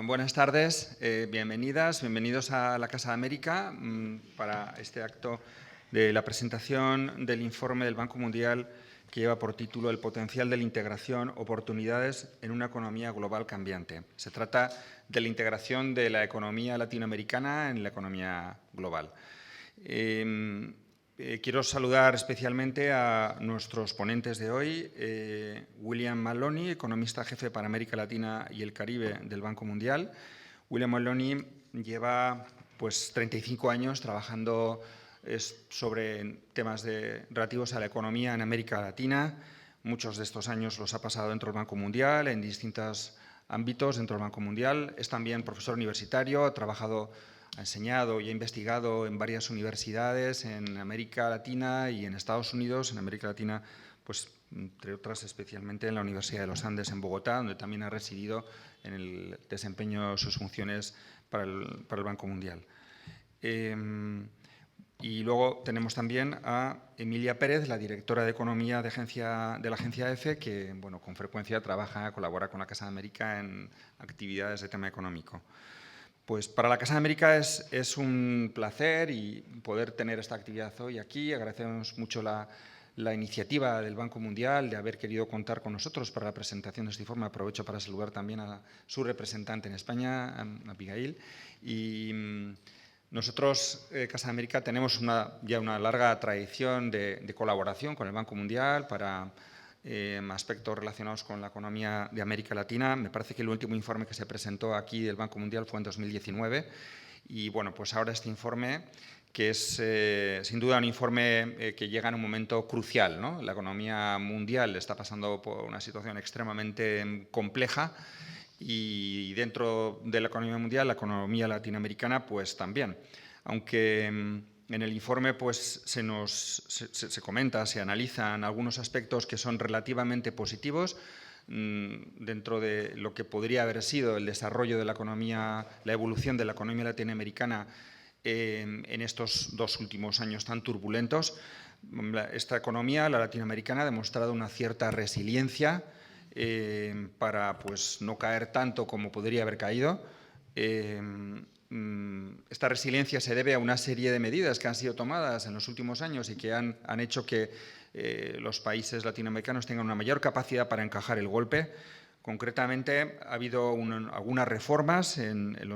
Buenas tardes, bienvenidos a la Casa de América para este acto de la presentación del informe del Banco Mundial que lleva por título El potencial de la integración, oportunidades en una economía global cambiante. Se trata de la integración de la economía latinoamericana en la economía global. Quiero saludar especialmente a nuestros ponentes de hoy, William Maloney, economista jefe para América Latina y el Caribe del Banco Mundial. William Maloney lleva 35 años trabajando sobre temas relativos a la economía en América Latina. Muchos de estos años los ha pasado dentro del Banco Mundial, en distintos ámbitos dentro del Banco Mundial. Es también profesor universitario, ha enseñado y ha investigado en varias universidades en América Latina y en Estados Unidos. En América Latina, pues, entre otras, especialmente en la Universidad de los Andes en Bogotá, donde también ha residido en el desempeño de sus funciones para el Banco Mundial. Y luego tenemos también a Emilia Pérez, la directora de Economía de la agencia EFE, que con frecuencia colabora con la Casa de América en actividades de tema económico. Pues para la Casa de América es un placer y poder tener esta actividad hoy aquí. Agradecemos mucho la iniciativa del Banco Mundial de haber querido contar con nosotros para la presentación de este informe. Aprovecho para saludar también a su representante en España, a Abigail. Y nosotros, Casa de América, tenemos ya una larga tradición de colaboración con el Banco Mundial para aspectos relacionados con la economía de América Latina. Me parece que el último informe que se presentó aquí del Banco Mundial fue en 2019 y pues ahora este informe, que es sin duda un informe que llega en un momento crucial, ¿no? La economía mundial está pasando por una situación extremadamente compleja y dentro de la economía mundial, la economía latinoamericana pues también, aunque en el informe pues, se comenta, se analizan algunos aspectos que son relativamente positivos dentro de lo que podría haber sido el desarrollo de la economía, la evolución de la economía latinoamericana en estos 2 últimos años tan turbulentos. Esta economía, la latinoamericana, ha demostrado una cierta resiliencia para pues, no caer tanto como podría haber caído. Esta resiliencia se debe a una serie de medidas que han sido tomadas en los últimos años y que han hecho que los países latinoamericanos tengan una mayor capacidad para encajar el golpe. Concretamente, ha habido algunas reformas en el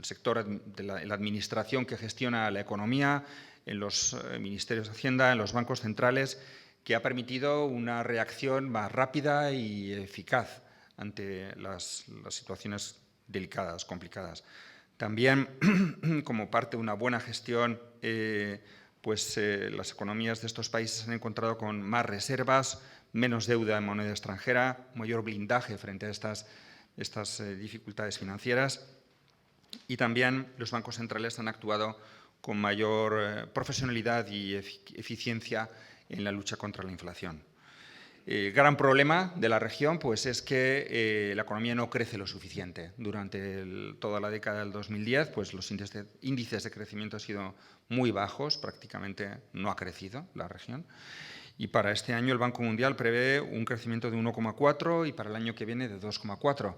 sector de la administración que gestiona la economía, en los ministerios de Hacienda, en los bancos centrales, que ha permitido una reacción más rápida y eficaz ante las situaciones delicadas, complicadas. También, como parte de una buena gestión, las economías de estos países se han encontrado con más reservas, menos deuda en moneda extranjera, mayor blindaje frente a estas dificultades financieras. Y también los bancos centrales han actuado con mayor profesionalidad y eficiencia en la lucha contra la inflación. El gran problema de la región pues, es que la economía no crece lo suficiente. Durante toda la década del 2010 pues, los índices de crecimiento han sido muy bajos, prácticamente no ha crecido la región. Y para este año el Banco Mundial prevé un crecimiento de 1,4 y para el año que viene de 2,4.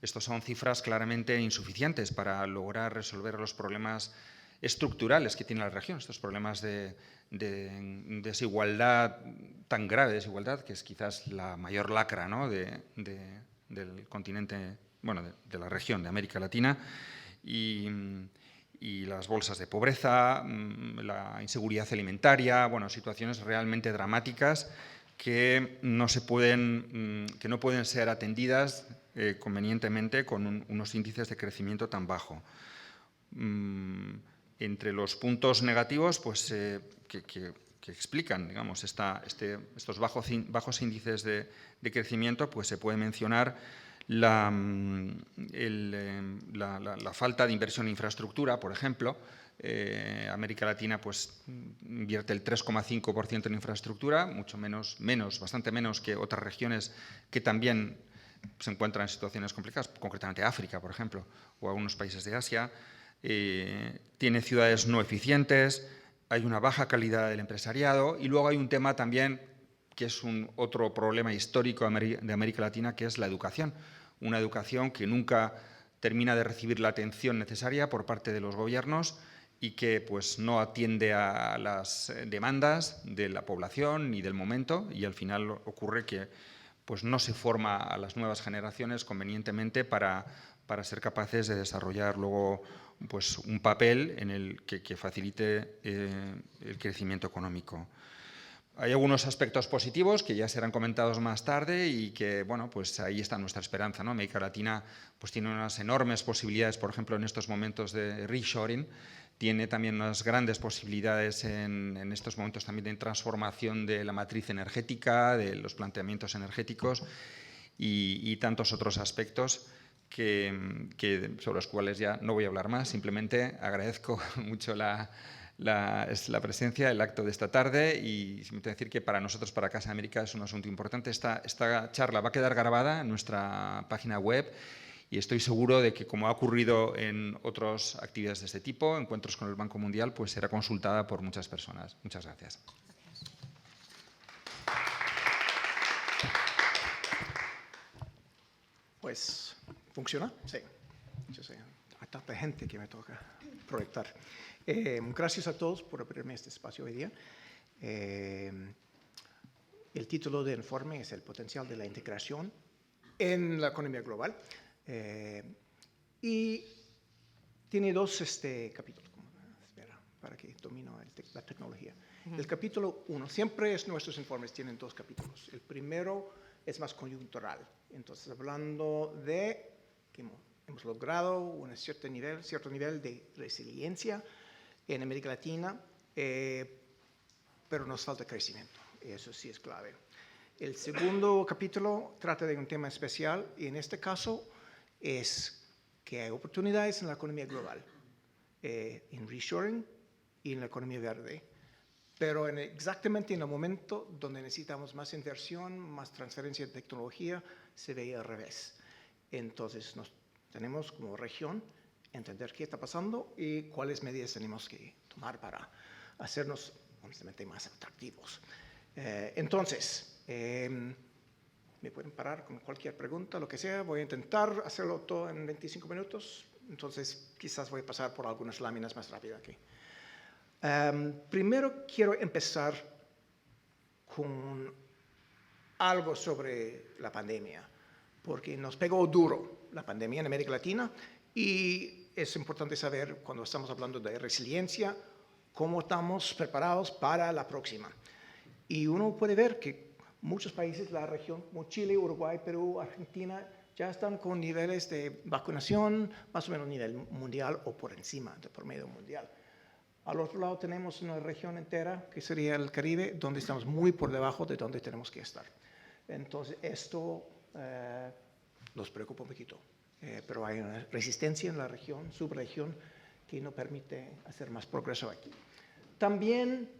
Estos son cifras claramente insuficientes para lograr resolver los problemas estructurales que tiene la región, estos problemas de desigualdad, tan grave desigualdad, que es quizás la mayor lacra, ¿no? del continente, de la región de América Latina, y las bolsas de pobreza, la inseguridad alimentaria, situaciones realmente dramáticas que no pueden ser atendidas convenientemente con unos índices de crecimiento tan bajo. Entre los puntos negativos pues, que explican digamos, estos bajos índices de crecimiento, pues se puede mencionar la falta de inversión en infraestructura, por ejemplo. América Latina pues, invierte el 3,5% en infraestructura, bastante menos que otras regiones que también se encuentran en situaciones complicadas, concretamente África, por ejemplo, o algunos países de Asia. Tiene ciudades no eficientes, hay una baja calidad del empresariado y luego hay un tema también que es otro problema histórico de América Latina, que es la educación. Una educación que nunca termina de recibir la atención necesaria por parte de los gobiernos y que pues, no atiende a las demandas de la población ni del momento, y al final ocurre que pues, no se forma a las nuevas generaciones convenientemente para ser capaces de desarrollar luego pues, un papel en el que facilite el crecimiento económico. Hay algunos aspectos positivos que ya serán comentados más tarde y que, bueno, pues ahí está nuestra esperanza, ¿no? América Latina pues tiene unas enormes posibilidades, por ejemplo, en estos momentos de reshoring, tiene también unas grandes posibilidades en estos momentos también de transformación de la matriz energética, de los planteamientos energéticos y tantos otros aspectos sobre los cuales ya no voy a hablar más. Simplemente agradezco mucho la presencia, el acto de esta tarde, y simplemente decir que para nosotros, para Casa América, es un asunto importante. Esta charla va a quedar grabada en nuestra página web y estoy seguro de que, como ha ocurrido en otras actividades de este tipo, encuentros con el Banco Mundial, pues será consultada por muchas personas. Muchas gracias. Pues, ¿funciona? Sí. Yo sé, hay tanta gente que me toca proyectar. Gracias a todos por abrirme este espacio hoy día. El título del informe es El potencial de la integración en la economía global. Y tiene dos capítulos, espera, para que domino la tecnología. El capítulo 1, siempre nuestros informes tienen dos capítulos. El primero es más coyuntural, entonces hablando de que hemos logrado un cierto nivel de resiliencia en América Latina, pero nos falta crecimiento, eso sí es clave. El segundo capítulo trata de un tema especial y en este caso es que hay oportunidades en la economía global, en reshoring y en la economía verde, pero exactamente en el momento donde necesitamos más inversión, más transferencia de tecnología, se ve al revés. Entonces tenemos como región entender qué está pasando y cuáles medidas tenemos que tomar para hacernos honestamente más atractivos. Entonces, me pueden parar con cualquier pregunta, lo que sea. Voy a intentar hacerlo todo en 25 minutos. Entonces, quizás voy a pasar por algunas láminas más rápido aquí. Primero quiero empezar con algo sobre la pandemia, porque nos pegó duro la pandemia en América Latina y es importante saber, cuando estamos hablando de resiliencia, cómo estamos preparados para la próxima. Y uno puede ver que muchos países de la región, como Chile, Uruguay, Perú, Argentina, ya están con niveles de vacunación más o menos a nivel mundial o por encima del promedio mundial. Al otro lado tenemos una región entera, que sería el Caribe, donde estamos muy por debajo de donde tenemos que estar. Entonces, esto nos preocupa un poquito. Pero hay una resistencia en la región, subregión, que no permite hacer más progreso aquí. También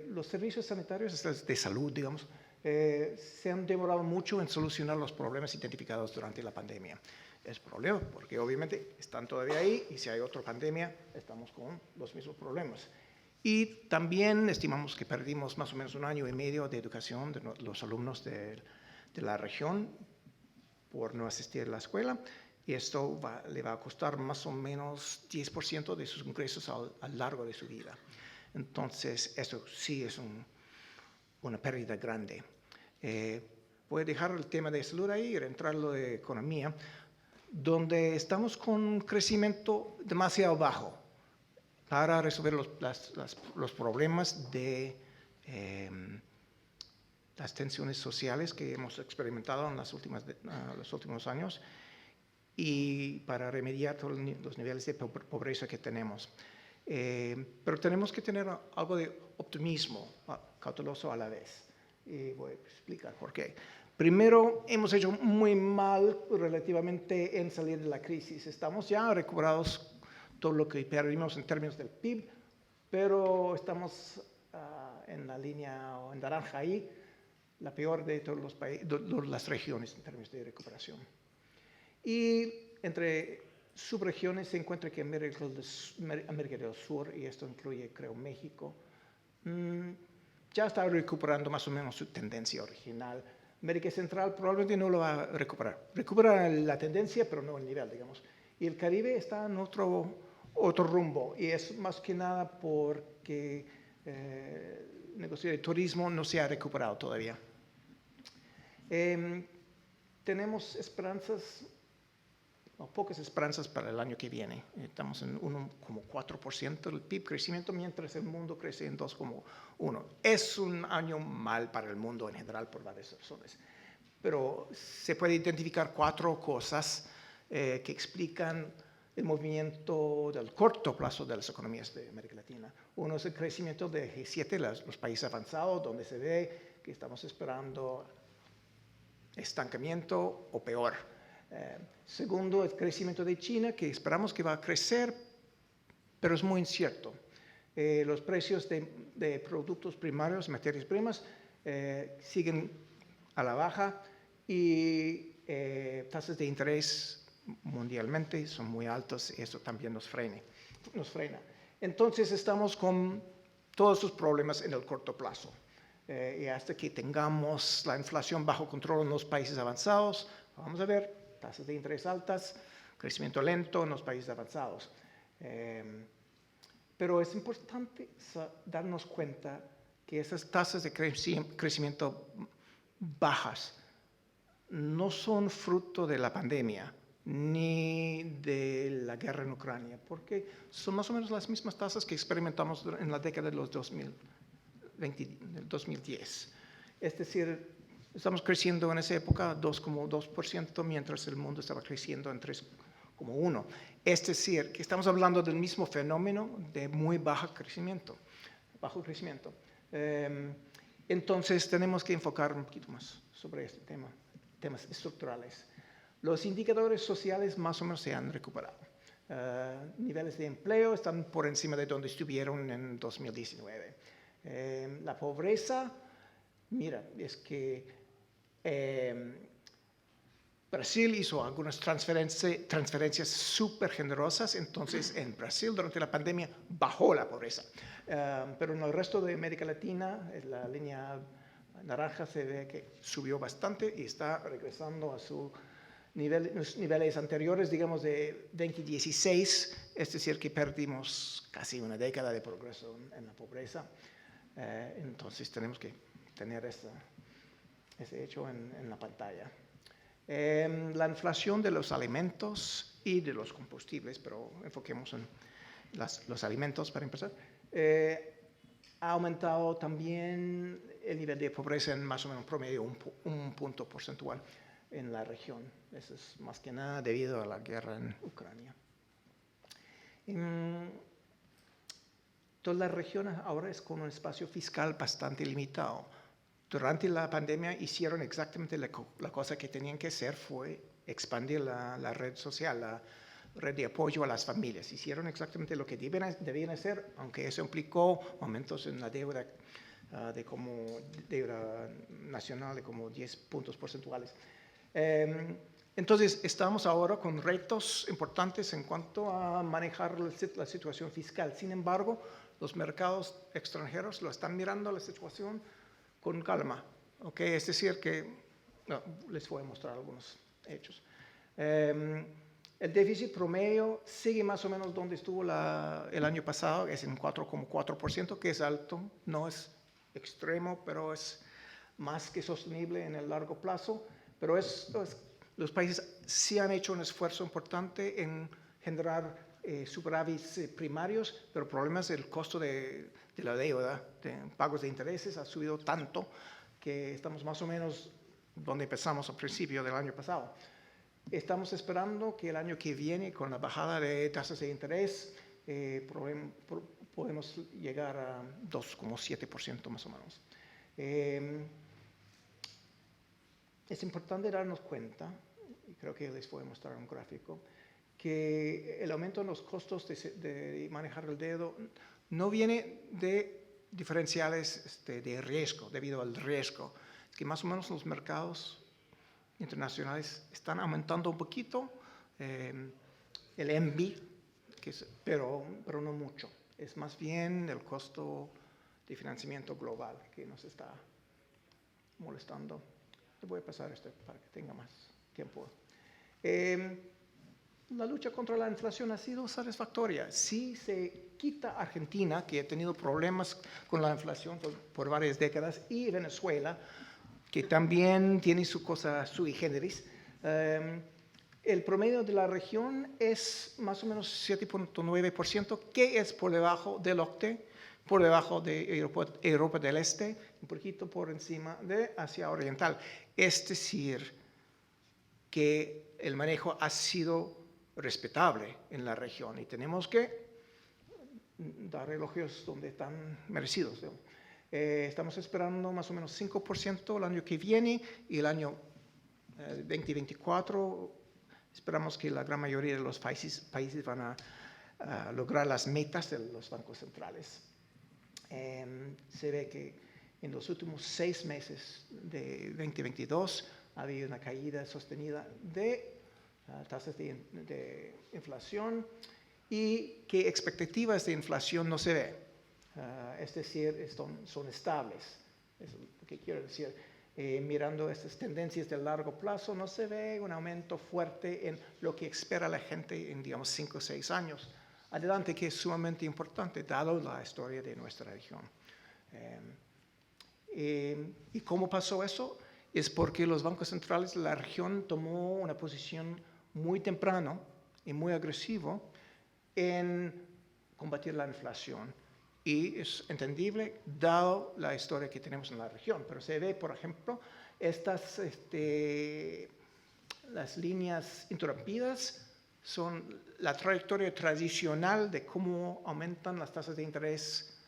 los servicios sanitarios de salud, digamos, se han demorado mucho en solucionar los problemas identificados durante la pandemia. Es problema porque obviamente están todavía ahí y si hay otra pandemia estamos con los mismos problemas. Y también estimamos que perdimos más o menos 1 año y medio de educación de los alumnos de la región por no asistir a la escuela y esto le va a costar más o menos 10% de sus ingresos a lo largo de su vida. Entonces, eso sí es una pérdida grande. Voy a dejar el tema de salud ahí y entrar en lo de economía, donde estamos con un crecimiento demasiado bajo para resolver los problemas de las tensiones sociales que hemos experimentado en los últimos años y para remediar todos los niveles de pobreza que tenemos. Pero tenemos que tener algo de optimismo, cauteloso a la vez. Y voy a explicar por qué. Primero, hemos hecho muy mal relativamente en salir de la crisis. Estamos ya recuperados todo lo que perdimos en términos del PIB, pero estamos en la línea o en naranja ahí, la peor de todos los países, las regiones en términos de recuperación. Y entre subregiones se encuentra que América del Sur, y esto incluye, creo, México, ya está recuperando más o menos su tendencia original. América Central probablemente no lo va a recuperar. Recupera la tendencia, pero no el nivel, digamos. Y el Caribe está en otro rumbo, y es más que nada porque el negocio de turismo no se ha recuperado todavía. Tenemos esperanzas, no, pocas esperanzas para el año que viene. Estamos en 1,4% del PIB crecimiento, mientras el mundo crece en 2,1%. Es un año mal para el mundo en general por varias razones, pero se puede identificar 4 cosas que explican el movimiento del corto plazo de las economías de América Latina. Uno es el crecimiento de G7, los países avanzados, donde se ve que estamos esperando estancamiento o peor. Segundo, el crecimiento de China, que esperamos que va a crecer, pero es muy incierto. Los precios de productos primarios, materias primas, siguen a la baja, y tasas de interés mundialmente son muy altas, y eso también nos frena. Entonces estamos con todos esos problemas en el corto plazo. Y hasta que tengamos la inflación bajo control en los países avanzados, vamos a ver tasas de interés altas, crecimiento lento en los países avanzados. Pero es importante darnos cuenta que esas tasas de crecimiento bajas no son fruto de la pandemia ni de la guerra en Ucrania, porque son más o menos las mismas tasas que experimentamos en la década de los 2010. Es decir, estamos creciendo en esa época 2,2%, mientras el mundo estaba creciendo en 3,1%. Es decir, que estamos hablando del mismo fenómeno de muy bajo crecimiento. Entonces tenemos que enfocar un poquito más sobre este tema, temas estructurales. Los indicadores sociales más o menos se han recuperado. Niveles de empleo están por encima de donde estuvieron en 2019. La pobreza, mira, es que Brasil hizo algunas transferencias súper generosas, entonces en Brasil durante la pandemia bajó la pobreza. Pero en el resto de América Latina, en la línea naranja se ve que subió bastante y está regresando a sus niveles anteriores, digamos de 2016, es decir, que perdimos casi una década de progreso en la pobreza. Entonces tenemos que tener ese hecho en la pantalla. La inflación de los alimentos y de los combustibles, pero enfoquemos en los alimentos para empezar, ha aumentado también el nivel de pobreza en más o menos promedio un punto porcentual en la región. Eso es más que nada debido a la guerra en Ucrania. Toda la región ahora es con un espacio fiscal bastante limitado. Durante la pandemia hicieron exactamente la cosa que tenían que hacer, fue expandir la red social, la red de apoyo a las familias. Hicieron exactamente lo que debían hacer, aunque eso implicó aumentos en la deuda, deuda nacional de como 10 puntos porcentuales. Entonces, estamos ahora con retos importantes en cuanto a manejar la situación fiscal. Sin embargo, los mercados extranjeros lo están mirando la situación con calma. ¿Okay? Es decir, que les voy a mostrar algunos hechos. El déficit promedio sigue más o menos donde estuvo el año pasado, es en 4,4%, que es alto, no es extremo, pero es más que sostenible en el largo plazo. Pero los países sí han hecho un esfuerzo importante en generar superávits primarios, pero el problema es el costo de la deuda, de pagos de intereses, ha subido tanto que estamos más o menos donde empezamos al principio del año pasado. Estamos esperando que el año que viene, con la bajada de tasas de interés, podemos llegar a 2,7% más o menos. Es importante darnos cuenta, y creo que les voy a mostrar un gráfico, que el aumento en los costos de manejar el deuda no viene de diferenciales de riesgo, debido al riesgo. Es que más o menos los mercados internacionales están aumentando un poquito el ENBI, pero no mucho. Es más bien el costo de financiamiento global que nos está molestando. te voy a pasar esto para que tenga más tiempo. La lucha contra la inflación ha sido satisfactoria. Sí se quita Argentina, que ha tenido problemas con la inflación por varias décadas, y Venezuela, que también tiene su cosa sui generis. El promedio de la región es más o menos 7.9%, que es por debajo del OCDE, por debajo de Europa del Este, un poquito por encima de Asia Oriental. Es decir, que el manejo ha sido respetable en la región y tenemos que dar elogios donde están merecidos, ¿no? Estamos esperando más o menos 5% el año que viene y el año 2024 esperamos que la gran mayoría de los países van a lograr las metas de los bancos centrales. Se ve que en los últimos 6 meses de 2022 ha habido una caída sostenida de tasas de inflación y que expectativas de inflación no se ve. Es decir, son estables. Eso es lo que quiero decir. Mirando estas tendencias de largo plazo, no se ve un aumento fuerte en lo que espera la gente en, digamos, 5 o 6 años. Adelante, que es sumamente importante, dado la historia de nuestra región. ¿Y cómo pasó eso? Es porque los bancos centrales de la región tomó una posición muy temprano y muy agresivo en combatir la inflación. Y es entendible, dado la historia que tenemos en la región. Pero se ve, por ejemplo, las líneas interrumpidas son la trayectoria tradicional de cómo aumentan las tasas de interés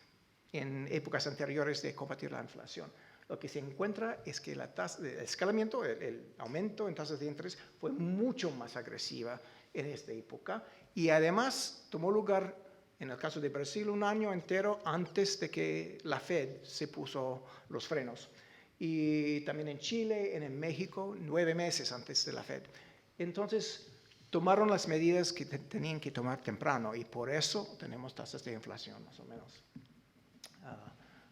en épocas anteriores de combatir la inflación. Lo que se encuentra es que la tasa de escalamiento, el aumento en tasas de interés fue mucho más agresiva en esta época y además tomó lugar en el caso de Brasil un año entero antes de que la Fed se puso los frenos. Y también en Chile, en México, 9 meses antes de la Fed. Entonces, tomaron las medidas que tenían que tomar temprano y por eso tenemos tasas de inflación más o menos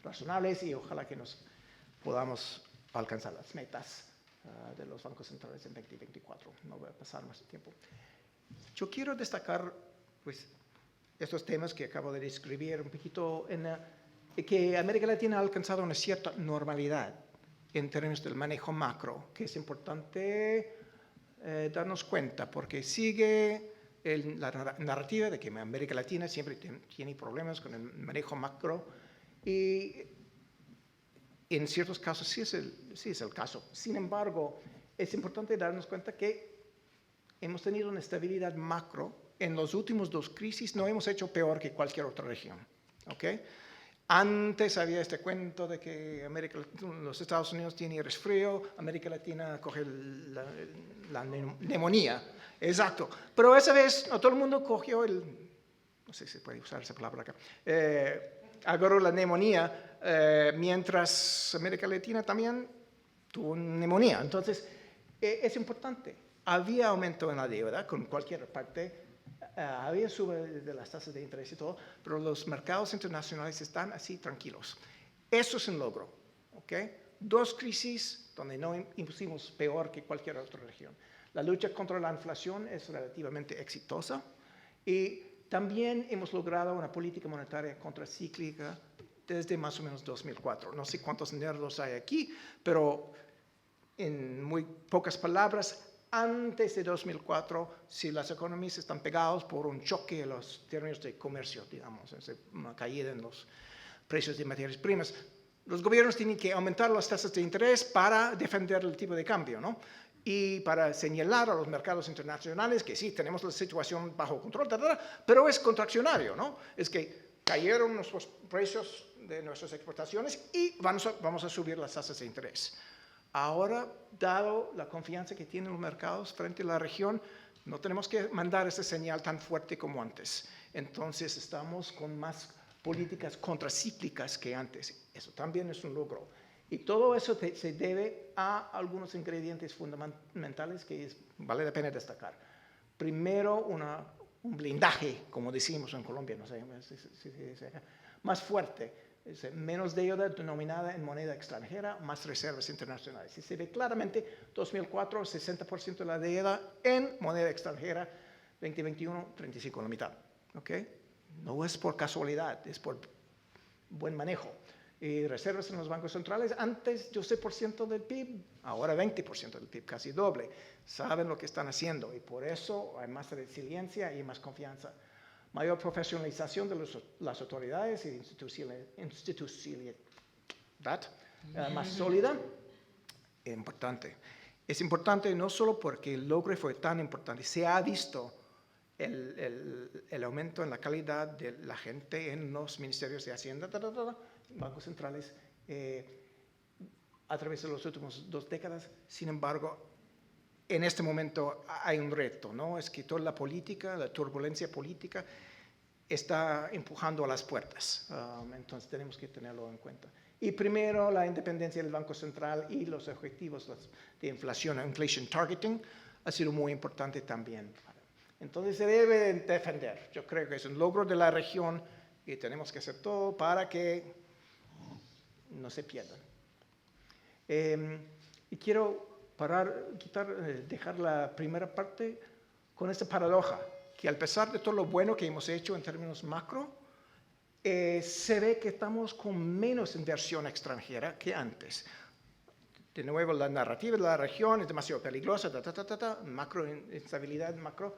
razonables y ojalá que nos podamos alcanzar las metas de los bancos centrales en 2024. No voy a pasar más tiempo. Yo quiero destacar, pues, estos temas que acabo de describir un poquito, que América Latina ha alcanzado una cierta normalidad en términos del manejo macro, que es importante darnos cuenta, porque sigue la narrativa de que América Latina siempre tiene problemas con el manejo macro, y en ciertos casos sí es el caso. Sin embargo, es importante darnos cuenta que hemos tenido una estabilidad macro. En los últimos 2 crisis no hemos hecho peor que cualquier otra región. ¿Okay? Antes había este cuento de que los Estados Unidos tienen resfrío, América Latina coge la neumonía. Exacto. Pero esa vez no todo el mundo cogió no sé si se puede usar esa palabra acá, agarró la neumonía, mientras América Latina también tuvo neumonía. Entonces, es importante. Había aumento en la deuda con cualquier parte. Había sube de las tasas de interés y todo, pero los mercados internacionales están así tranquilos. Eso es un logro, ¿ok? 2 crisis donde no impusimos peor que cualquier otra región. La lucha contra la inflación es relativamente exitosa y también hemos logrado una política monetaria contracíclica desde más o menos 2004. No sé cuántos nerdos hay aquí, pero en muy pocas palabras, antes de 2004, si las economías están pegadas por un choque en los términos de comercio, digamos, una caída en los precios de materias primas, los gobiernos tienen que aumentar las tasas de interés para defender el tipo de cambio, ¿no? Y para señalar a los mercados internacionales que sí, tenemos la situación bajo control, pero es contraccionario, ¿no? Es que cayeron nuestros precios de nuestras exportaciones y vamos a subir las tasas de interés. Ahora, dado la confianza que tienen los mercados frente a la región, no tenemos que mandar esa señal tan fuerte como antes. Entonces, estamos con más políticas contracíclicas que antes. Eso también es un logro. Y todo eso se debe a algunos ingredientes fundamentales que vale la pena destacar. Primero, un blindaje, como decimos en Colombia, no sé, más fuerte Es menos deuda denominada en moneda extranjera, más reservas internacionales. Y se ve claramente, 2004, 60% de la deuda en moneda extranjera, 2021, 35%, la mitad. ¿Okay? No es por casualidad, es por buen manejo. Y reservas en los bancos centrales, antes 12% del PIB, ahora 20% del PIB, casi doble. Saben lo que están haciendo y por eso hay más resiliencia y más confianza. Mayor profesionalización de las autoridades y institucionalidad más sólida, importante. Es importante no solo porque el logro fue tan importante, se ha visto el aumento en la calidad de la gente en los ministerios de Hacienda, bancos centrales, a través de las últimas 2 décadas. Sin embargo, en este momento hay un reto, ¿no? Es que toda la política, la turbulencia política, está empujando a las puertas. Entonces tenemos que tenerlo en cuenta. Y primero, la independencia del Banco Central y los objetivos de inflación, inflation targeting, ha sido muy importante también. Entonces se debe defender. Yo creo que es un logro de la región y tenemos que hacer todo para que no se pierdan. Y quiero dejar la primera parte con esta paradoja, que a pesar de todo lo bueno que hemos hecho en términos macro, se ve que estamos con menos inversión extranjera que antes. De nuevo, la narrativa de la región es demasiado peligrosa, macro, instabilidad macro.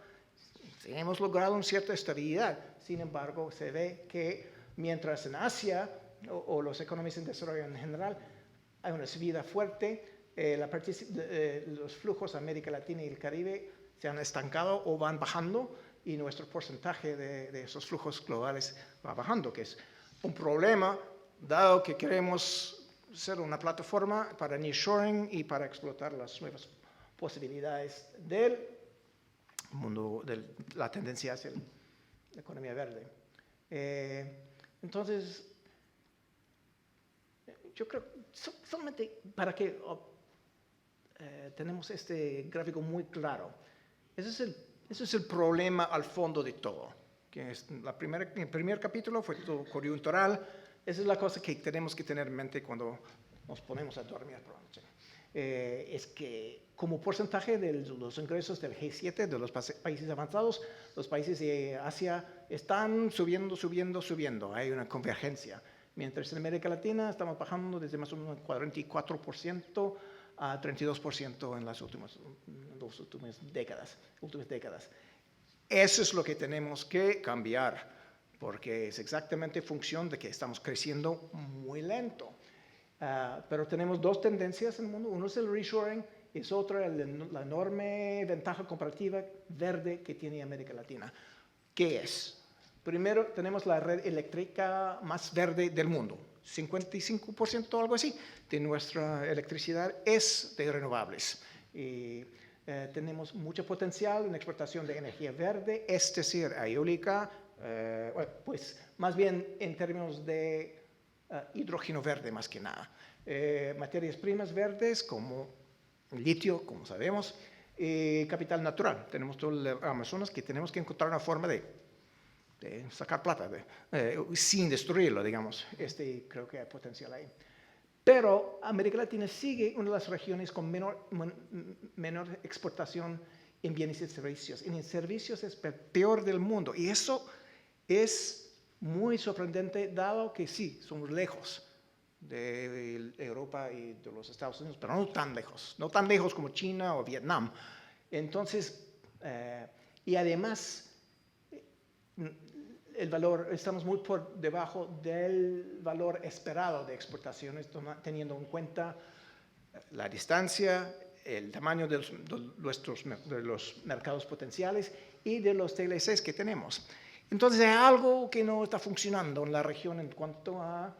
Hemos logrado una cierta estabilidad. Sin embargo, se ve que mientras en Asia o las economías en desarrollo en general hay una subida fuerte, los flujos a América Latina y el Caribe se han estancado o van bajando y nuestro porcentaje de esos flujos globales va bajando, que es un problema dado que queremos ser una plataforma para nearshoring y para explotar las nuevas posibilidades del mundo, de la tendencia hacia la economía verde. Entonces, yo creo solamente para que tenemos este gráfico muy claro. Ese es el problema al fondo de todo. Que es el primer capítulo fue todo coyuntural. Esa es la cosa que tenemos que tener en mente cuando nos ponemos a dormir por la noche. Es que como porcentaje de los ingresos del G7, de los países avanzados, los países de Asia están subiendo. Hay una convergencia. Mientras en América Latina estamos bajando desde más o menos 44% a 32% en las últimas décadas. Eso es lo que tenemos que cambiar, porque es exactamente función de que estamos creciendo muy lento. Pero tenemos 2 tendencias en el mundo. Uno es el reshoring, es otra la enorme ventaja comparativa verde que tiene América Latina. ¿Qué es? Primero, tenemos la red eléctrica más verde del mundo. 55%, algo así, de nuestra electricidad es de renovables. Y tenemos mucho potencial en exportación de energía verde, es decir, eólica, pues más bien en términos de hidrógeno verde más que nada. Materias primas verdes como litio, como sabemos, capital natural. Tenemos todo el Amazonas que tenemos que encontrar una forma de sacar plata sin destruirlo, digamos. Creo que hay potencial ahí. Pero América Latina sigue una de las regiones con menor exportación en bienes y servicios. En servicios es el peor del mundo. Y eso es muy sorprendente, dado que sí, somos lejos de Europa y de los Estados Unidos, pero no tan lejos como China o Vietnam. Entonces, y además, el valor, estamos muy por debajo del valor esperado de exportaciones, teniendo en cuenta la distancia, el tamaño de los mercados potenciales y de los TLCs que tenemos. Entonces hay algo que no está funcionando en la región en cuanto a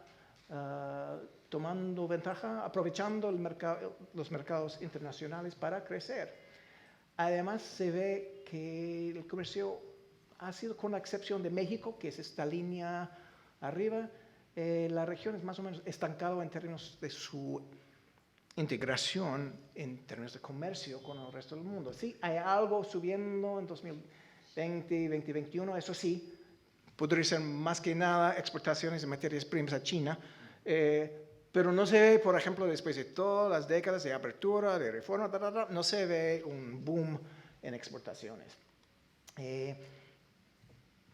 tomando ventaja, aprovechando los mercados internacionales para crecer. Además se ve que el comercio ha sido, con la excepción de México, que es esta línea arriba, la región es más o menos estancada en términos de su integración, en términos de comercio con el resto del mundo. Sí, hay algo subiendo en 2020 y 2021, eso sí, podría ser más que nada exportaciones de materias primas a China, pero no se ve, por ejemplo, después de todas las décadas de apertura, de reforma, no se ve un boom en exportaciones.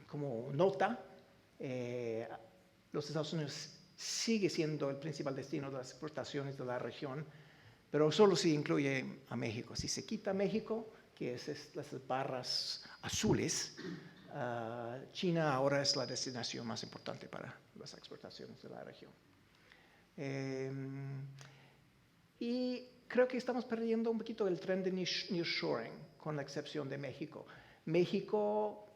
Como nota, los Estados Unidos sigue siendo el principal destino de las exportaciones de la región, pero solo si incluye a México. Si se quita México, que es las barras azules, China ahora es la destinación más importante para las exportaciones de la región. Y creo que estamos perdiendo un poquito el tren de nearshoring, con la excepción de México. México,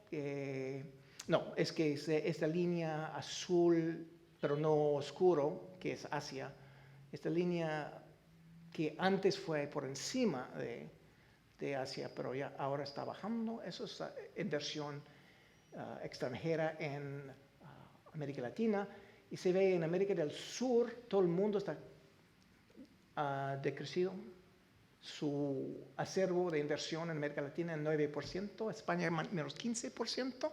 no, es que esta línea azul, pero no oscuro, que es Asia, esta línea que antes fue por encima de Asia, pero ya ahora está bajando, eso es inversión extranjera en América Latina, y se ve en América del Sur, todo el mundo está decrecido su acervo de inversión en América Latina en 9%, España menos 15%,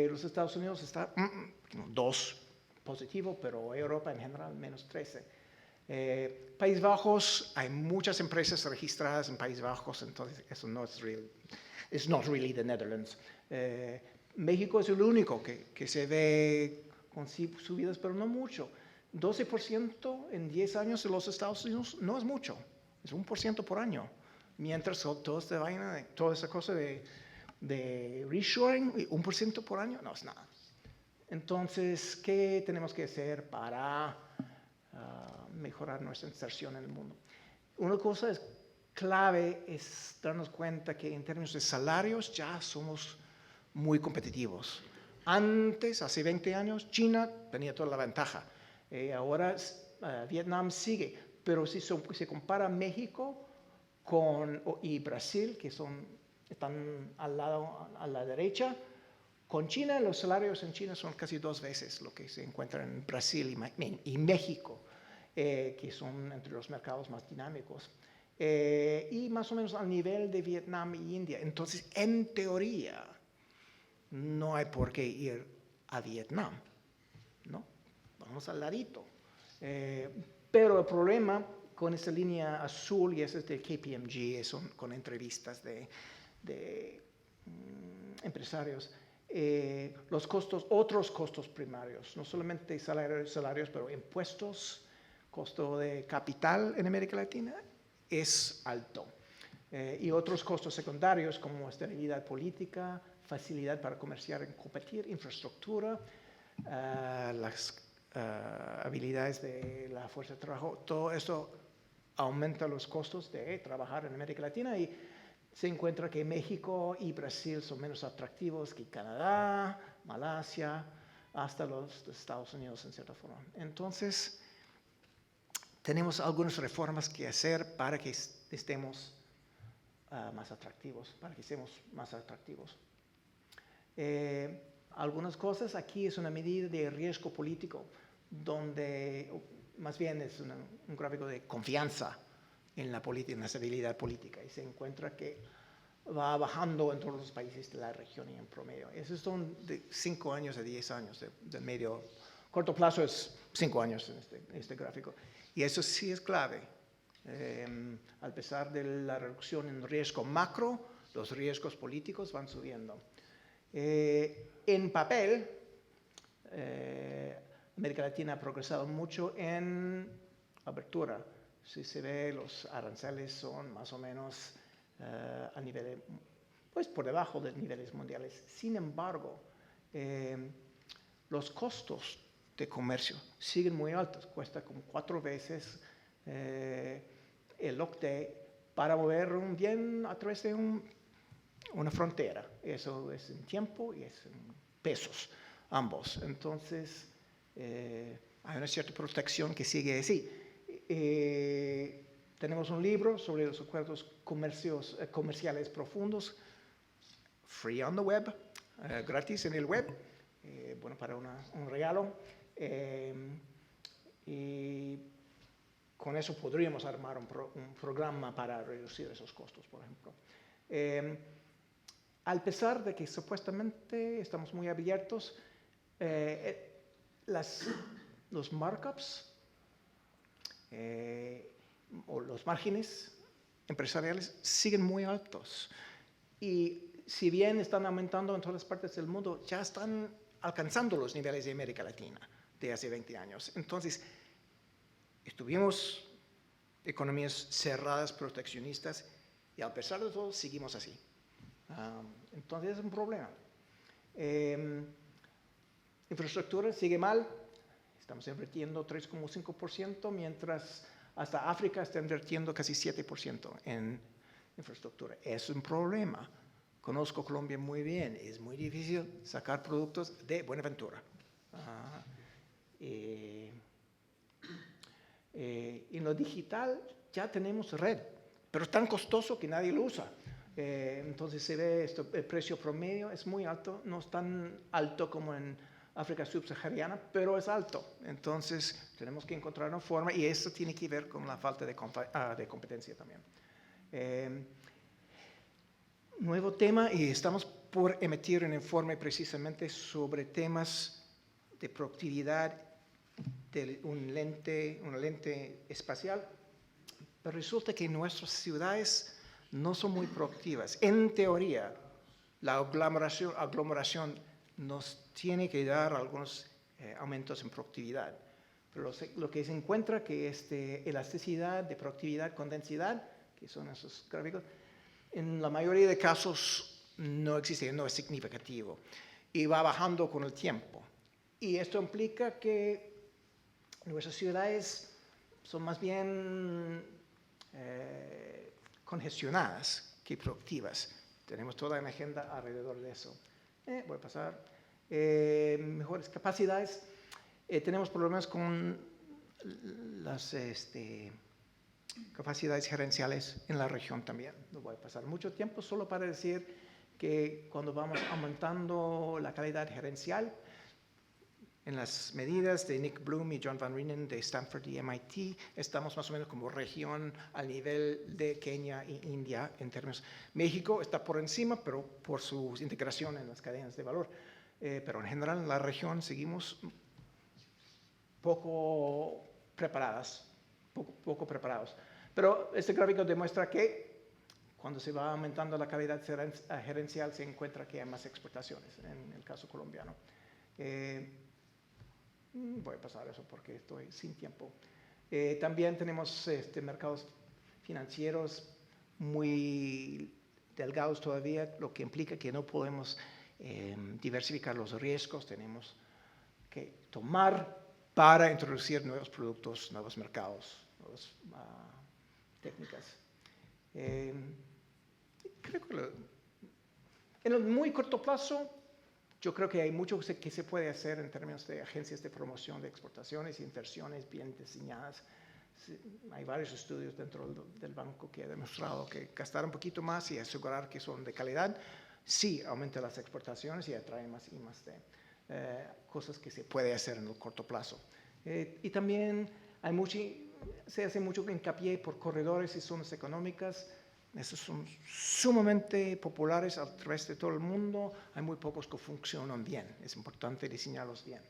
los Estados Unidos está 2% positivo, pero Europa en general menos 13%. Países Bajos, hay muchas empresas registradas en Países Bajos, entonces eso no es real. It's not really the Netherlands. México es el único que se ve con subidas, pero no mucho. 12% en 10 años en los Estados Unidos no es mucho, es 1% por año. Mientras toda esa cosa de reshoring, 1% por año, no es nada. Entonces, ¿qué tenemos que hacer para mejorar nuestra inserción en el mundo? Una cosa clave es darnos cuenta que en términos de salarios ya somos muy competitivos. Antes, hace 20 años, China tenía toda la ventaja. Ahora Vietnam sigue, pero si se compara México y Brasil, que están a la derecha, con China, los salarios en China son casi 2 veces lo que se encuentra en Brasil y México, que son entre los mercados más dinámicos. Y más o menos al nivel de Vietnam y India. Entonces, en teoría, no hay por qué ir a Vietnam, ¿no? Vamos al ladito. Pero el problema con esa línea azul, y esa es de KPMG, son con entrevistas de empresarios, los costos, otros costos primarios, no solamente salarios, pero impuestos, costo de capital en América Latina es alto. Y otros costos secundarios como estabilidad política, facilidad para comerciar y competir, infraestructura, las habilidades de la fuerza de trabajo, todo esto aumenta los costos de trabajar en América Latina y se encuentra que México y Brasil son menos atractivos que Canadá, Malasia, hasta los Estados Unidos en cierta forma. Entonces, tenemos algunas reformas que hacer para que estemos más atractivos, algunas cosas aquí es una medida de riesgo político, donde más bien es un gráfico de confianza en la política, en la estabilidad política, y se encuentra que va bajando en todos los países de la región y en promedio. Esos son de 5 años a 10 años, de medio, corto plazo es 5 años en este gráfico. Y eso sí es clave. A pesar de la reducción en riesgo macro, los riesgos políticos van subiendo. En papel, América Latina ha progresado mucho en apertura. Si se ve, los aranceles son más o menos a nivel, pues por debajo de niveles mundiales. Sin embargo, los costos de comercio siguen muy altos. Cuesta como 4 veces el OCDE para mover un bien a través de una frontera. Eso es en tiempo y es en pesos, ambos. Entonces, hay una cierta protección que sigue así. Tenemos un libro sobre los acuerdos comerciales profundos, free on the web, gratis en el web, bueno, para un regalo. Y con eso podríamos armar un programa para reducir esos costos, por ejemplo. Al pesar de que supuestamente estamos muy abiertos, los markups o los márgenes empresariales siguen muy altos. Y si bien están aumentando en todas las partes del mundo, ya están alcanzando los niveles de América Latina de hace 20 años. Entonces, estuvimos economías cerradas, proteccionistas, y a pesar de todo, seguimos así. Entonces, es un problema. Infraestructura sigue mal. Estamos invirtiendo 3,5%, mientras hasta África está invirtiendo casi 7% en infraestructura. Es un problema. Conozco Colombia muy bien. Es muy difícil sacar productos de Buenaventura. En lo digital ya tenemos red, pero es tan costoso que nadie lo usa. Entonces se ve esto, el precio promedio es muy alto, no es tan alto como en África subsahariana, pero es alto. Entonces tenemos que encontrar una forma, y eso tiene que ver con la falta de competencia también. Nuevo tema, y estamos por emitir un informe precisamente sobre temas de productividad de una lente espacial, pero resulta que nuestras ciudades no son muy productivas. En teoría, la aglomeración nos tiene que dar algunos aumentos en productividad, pero lo que se encuentra que elasticidad de productividad con densidad, que son esos gráficos, en la mayoría de casos no existe, no es significativo, y va bajando con el tiempo. Y esto implica que nuestras ciudades son más bien congestionadas que productivas. Tenemos toda una agenda alrededor de eso. Voy a pasar. Mejores capacidades. Tenemos problemas con las capacidades gerenciales en la región también. No voy a pasar mucho tiempo solo para decir que cuando vamos aumentando la calidad gerencial, en las medidas de Nick Bloom y John Van Reenen de Stanford y MIT, estamos más o menos como región al nivel de Kenia e India en términos. México está por encima, pero por su integración en las cadenas de valor. Pero en general en la región seguimos poco preparados. Pero este gráfico demuestra que cuando se va aumentando la calidad gerencial se encuentra que hay más exportaciones, en el caso colombiano. Voy a pasar eso porque estoy sin tiempo. También tenemos mercados financieros muy delgados todavía, lo que implica que no podemos diversificar los riesgos. Tenemos que tomar para introducir nuevos productos, nuevos mercados, nuevas técnicas. Creo que en el muy corto plazo, yo creo que hay mucho que se puede hacer en términos de agencias de promoción de exportaciones y inversiones bien diseñadas. Hay varios estudios dentro del banco que han demostrado que gastar un poquito más y asegurar que son de calidad, sí aumenta las exportaciones y atrae más y más de cosas que se puede hacer en el corto plazo. Y también se hace mucho hincapié por corredores y zonas económicas. Esos son sumamente populares a través de todo el mundo. Hay muy pocos que funcionan bien. Es importante diseñarlos bien.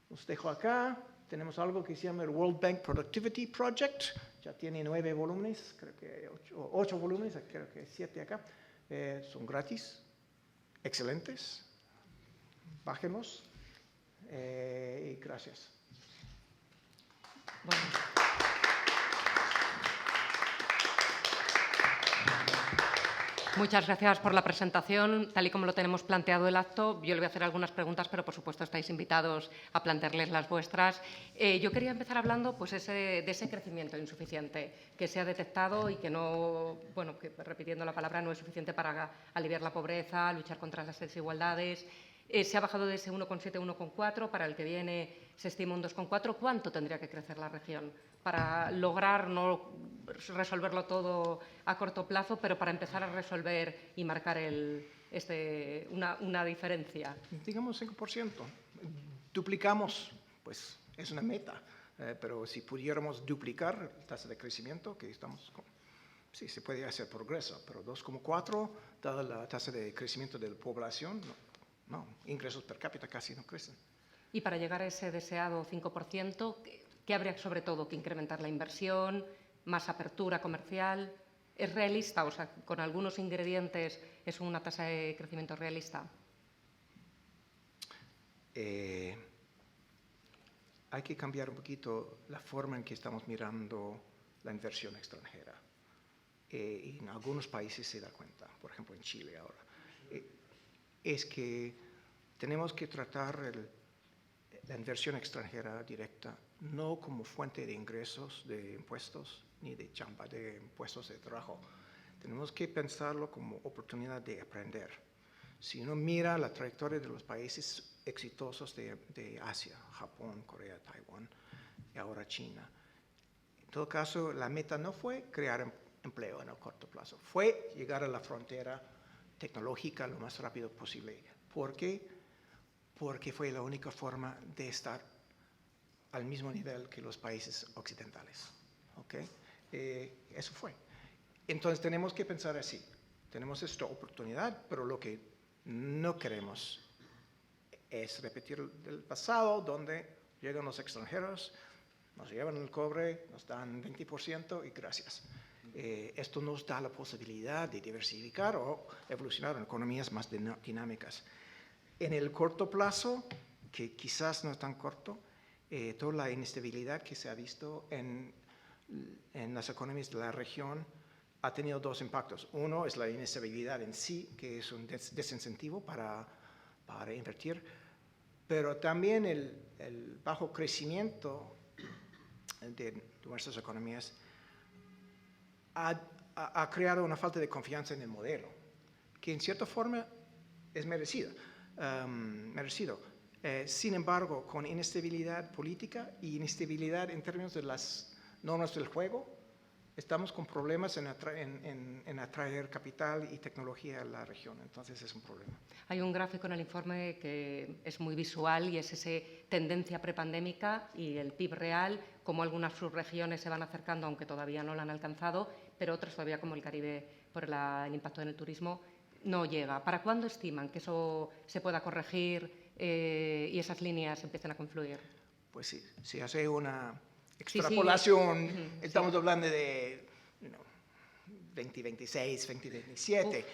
Los dejo acá. Tenemos algo que se llama el World Bank Productivity Project. Ya tiene 9 volúmenes, creo que 8 volúmenes, creo que 7 acá. Son gratis, excelentes. Bájenlos. Y gracias. Bueno. Muchas gracias por la presentación. Tal y como lo tenemos planteado el acto, yo le voy a hacer algunas preguntas, pero por supuesto estáis invitados a plantearles las vuestras. Yo quería empezar hablando pues, de ese crecimiento insuficiente que se ha detectado y que no, bueno, que, repitiendo la palabra, no es suficiente para aliviar la pobreza, luchar contra las desigualdades. Se ha bajado de ese 1,7 a 1,4, para el que viene se estima un 2,4. ¿Cuánto tendría que crecer la región para lograr no resolverlo todo a corto plazo, pero para empezar a resolver y marcar una diferencia? Digamos 5%. Duplicamos, pues es una meta, pero si pudiéramos duplicar la tasa de crecimiento que estamos con, sí, se puede hacer progreso, pero 2,4, dada la tasa de crecimiento de la población, no, ingresos per cápita casi no crecen. Y para llegar a ese deseado 5%, ¿qué habría sobre todo que incrementar? ¿La inversión? ¿Más apertura comercial? ¿Es realista? O sea, con algunos ingredientes es una tasa de crecimiento realista. Hay que cambiar un poquito la forma en que estamos mirando la inversión extranjera. Y en algunos países se da cuenta, por ejemplo en Chile ahora, es que tenemos que tratar la inversión extranjera directa no como fuente de ingresos de impuestos ni de chamba, de puestos de trabajo. Tenemos que pensarlo como oportunidad de aprender. Si uno mira la trayectoria de los países exitosos de Asia, Japón, Corea, Taiwán y ahora China, en todo caso la meta no fue crear empleo en el corto plazo, fue llegar a la frontera tecnológica lo más rápido posible. ¿Por qué? Porque fue la única forma de estar al mismo nivel que los países occidentales. ¿Okay? Eso fue. Entonces tenemos que pensar así. Tenemos esta oportunidad, pero lo que no queremos es repetir el pasado donde llegan los extranjeros, nos llevan el cobre, nos dan 20% y gracias. Esto nos da la posibilidad de diversificar o evolucionar en economías más dinámicas. En el corto plazo, que quizás no es tan corto, toda la inestabilidad que se ha visto en las economías de la región ha tenido dos impactos. Uno es la inestabilidad en sí, que es un desincentivo para invertir, pero también el bajo crecimiento de nuestras economías ha creado una falta de confianza en el modelo, que en cierta forma es merecido. Sin embargo, con inestabilidad política y inestabilidad en términos de las normas del juego, estamos con problemas en atraer capital y tecnología a la región. Entonces es un problema. Hay un gráfico en el informe que es muy visual y es esa tendencia prepandémica y el PIB real, como algunas subregiones se van acercando, aunque todavía no la han alcanzado, pero otras todavía, como el Caribe, por el impacto en el turismo, no llega. ¿Para cuándo estiman que eso se pueda corregir y esas líneas empiecen a confluir? Pues sí, si hace una extrapolación, sí. estamos hablando de 2026, 2027,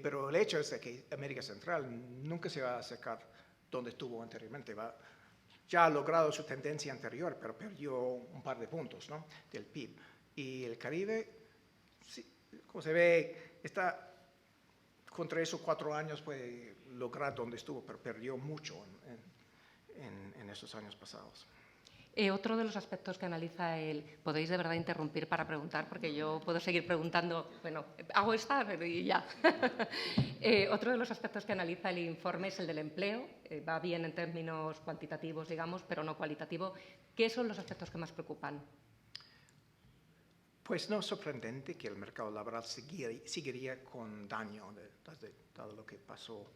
pero el hecho es de que América Central nunca se va a acercar donde estuvo anteriormente. Ya ha logrado su tendencia anterior, pero perdió un par de puntos, ¿no?, del PIB. Y el Caribe, sí, como se ve, está con 3 o 4 años puede lograr donde estuvo, pero perdió mucho en estos años pasados. Otro de los aspectos que analiza podéis de verdad interrumpir para preguntar, porque yo puedo seguir preguntando, bueno, hago esta y ya. Otro de los aspectos que analiza el informe es el del empleo. Va bien en términos cuantitativos, digamos, pero no cualitativo. ¿Qué son los aspectos que más preocupan? Pues no es sorprendente que el mercado laboral seguiría con daño de todo lo que pasó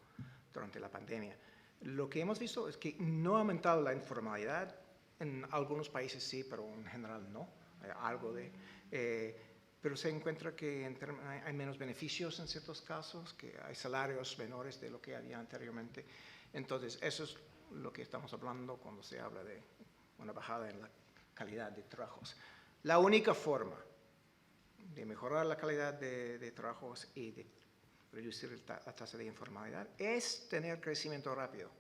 durante la pandemia. Lo que hemos visto es que no ha aumentado la informalidad. En algunos países sí, pero en general no. Pero se encuentra que hay menos beneficios en ciertos casos, que hay salarios menores de lo que había anteriormente. Entonces, eso es lo que estamos hablando cuando se habla de una bajada en la calidad de trabajos. La única forma de mejorar la calidad de trabajos y de reducir la tasa de informalidad es tener crecimiento rápido.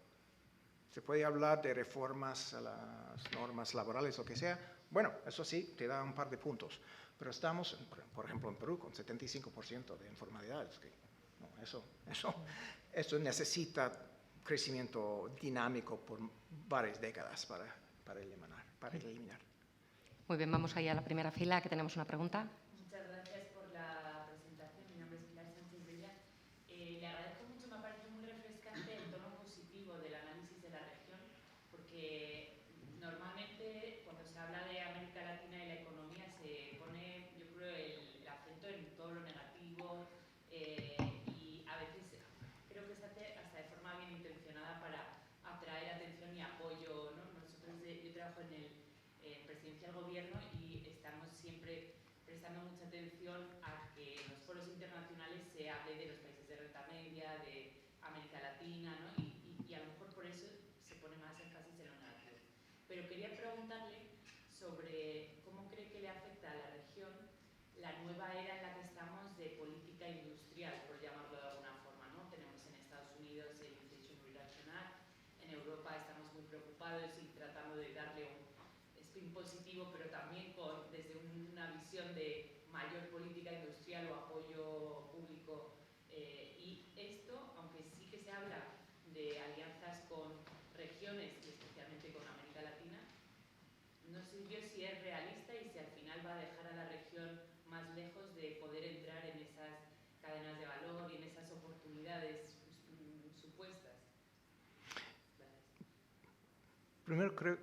Se puede hablar de reformas a las normas laborales o lo que sea. Bueno, eso sí, te da un par de puntos. Pero estamos, por ejemplo, en Perú con 75% de informalidad. Eso necesita crecimiento dinámico por varias décadas para eliminar. Muy bien, vamos ahí a la primera fila, que tenemos una pregunta. Muchas gracias por la presentación. Mi nombre es Pilar Sánchez Bella. Le agradezco mucho, me ha parecido muy refrescante el tono positivo del análisis de la región, porque normalmente cuando se habla de América Latina y la economía se pone, yo creo, el acento en todo lo negativo y a veces creo que se hace hasta de forma bien intencionada para atraer atención y apoyo, ¿no? Yo trabajo en el presidencial gobierno y estamos siempre prestando mucha atención a que en los foros internacionales se hable de los países de renta media, de América Latina, ¿no? Y a lo mejor por eso se pone más énfasis en lo negativo. Pero quería preguntarle sobre cómo cree que le afecta a la región la nueva era en la que estamos de política industrial, por llamarlo de alguna forma, ¿no? Tenemos en Estados Unidos el Inflation Reduction Act, en Europa estamos muy preocupados y tratando de darle un spin positivo, pero también desde una visión de mayor política industrial o apoyo público. Y esto, aunque sí que se habla de alianzas con regiones y especialmente con América Latina, no sé yo si es realista y si al final va a dejar a la región más lejos de poder entrar en esas cadenas de valor y en esas oportunidades supuestas. Gracias. Primero creo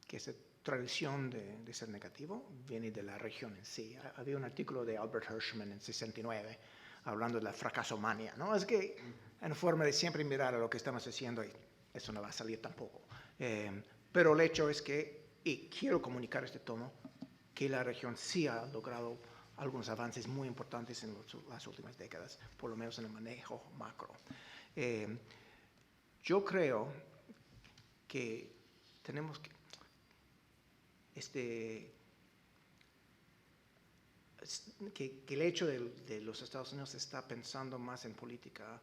que esa tradición de ser negativo viene de la región en sí. Había un artículo de Albert Hirschman en 69 hablando de la fracasomania, ¿no? Es que en forma de siempre mirar a lo que estamos haciendo y eso no va a salir tampoco. Pero el hecho es que, y quiero comunicar este tono, que la región sí ha logrado algunos avances muy importantes en las últimas décadas, por lo menos en el manejo macro. Yo creo que tenemos que que el hecho de los Estados Unidos está pensando más en política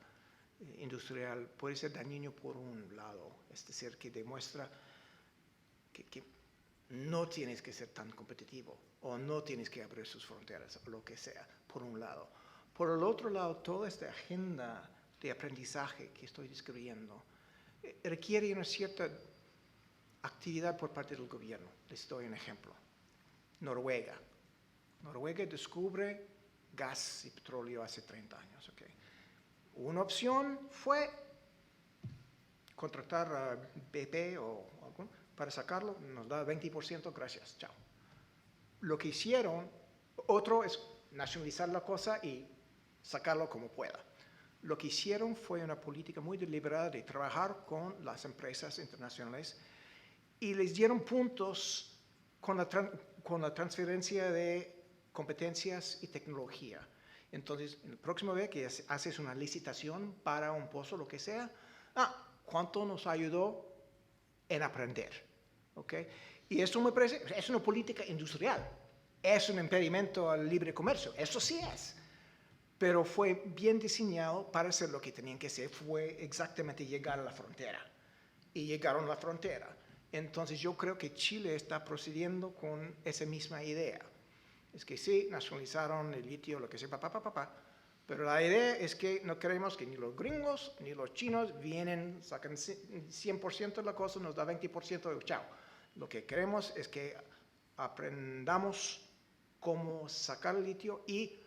industrial puede ser dañino por un lado, es decir, que demuestra que no tienes que ser tan competitivo o no tienes que abrir sus fronteras o lo que sea, por un lado. Por el otro lado, toda esta agenda de aprendizaje que estoy describiendo requiere una cierta actividad por parte del gobierno. Les doy un ejemplo. Noruega. Noruega descubre gas y petróleo hace 30 años. Okay. Una opción fue contratar a BP o algo para sacarlo, nos da 20%, gracias, chao. Lo que hicieron, otro es nacionalizar la cosa y sacarlo como pueda. Lo que hicieron fue una política muy deliberada de trabajar con las empresas internacionales y les dieron puntos con la transferencia de competencias y tecnología. Entonces, en el próximo vez que haces una licitación para un pozo, lo que sea, ¿cuánto nos ayudó en aprender? ¿Okay? Y esto me parece, es una política industrial, es un impedimento al libre comercio, eso sí es. Pero fue bien diseñado para hacer lo que tenían que hacer, fue exactamente llegar a la frontera. Y llegaron a la frontera. Entonces yo creo que Chile está procediendo con esa misma idea. Es que sí, nacionalizaron el litio, lo que sea, pero la idea es que no queremos que ni los gringos ni los chinos vienen, sacan 100% de la cosa, nos da 20% de chao. Lo que queremos es que aprendamos cómo sacar el litio y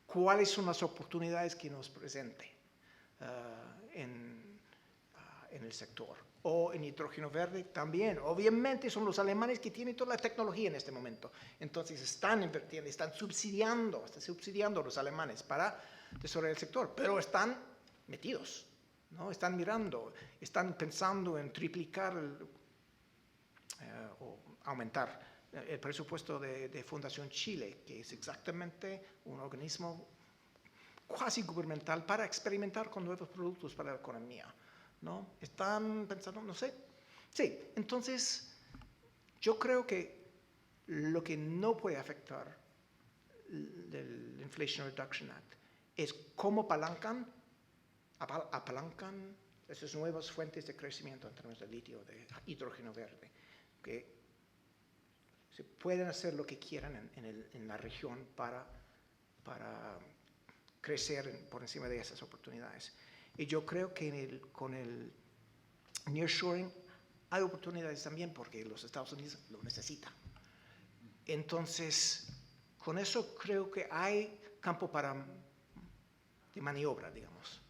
cuáles son las oportunidades que nos presente en el sector. O en hidrógeno verde también. Obviamente son los alemanes que tienen toda la tecnología en este momento. Entonces están invirtiendo, están subsidiando a los alemanes para desarrollar el sector. Pero están metidos, ¿no? Están mirando, están pensando en triplicar o aumentar el presupuesto de Fundación Chile, que es exactamente un organismo cuasi gubernamental para experimentar con nuevos productos para la economía, ¿no? Están pensando, no sé. Sí, entonces yo creo que lo que no puede afectar el Inflation Reduction Act es cómo apalancan esas nuevas fuentes de crecimiento en términos de litio, de hidrógeno verde, que se pueden hacer lo que quieran en la región para crecer por encima de esas oportunidades. Y yo creo que con el nearshoring hay oportunidades también porque los Estados Unidos lo necesitan. Entonces, con eso creo que hay campo de maniobra, digamos.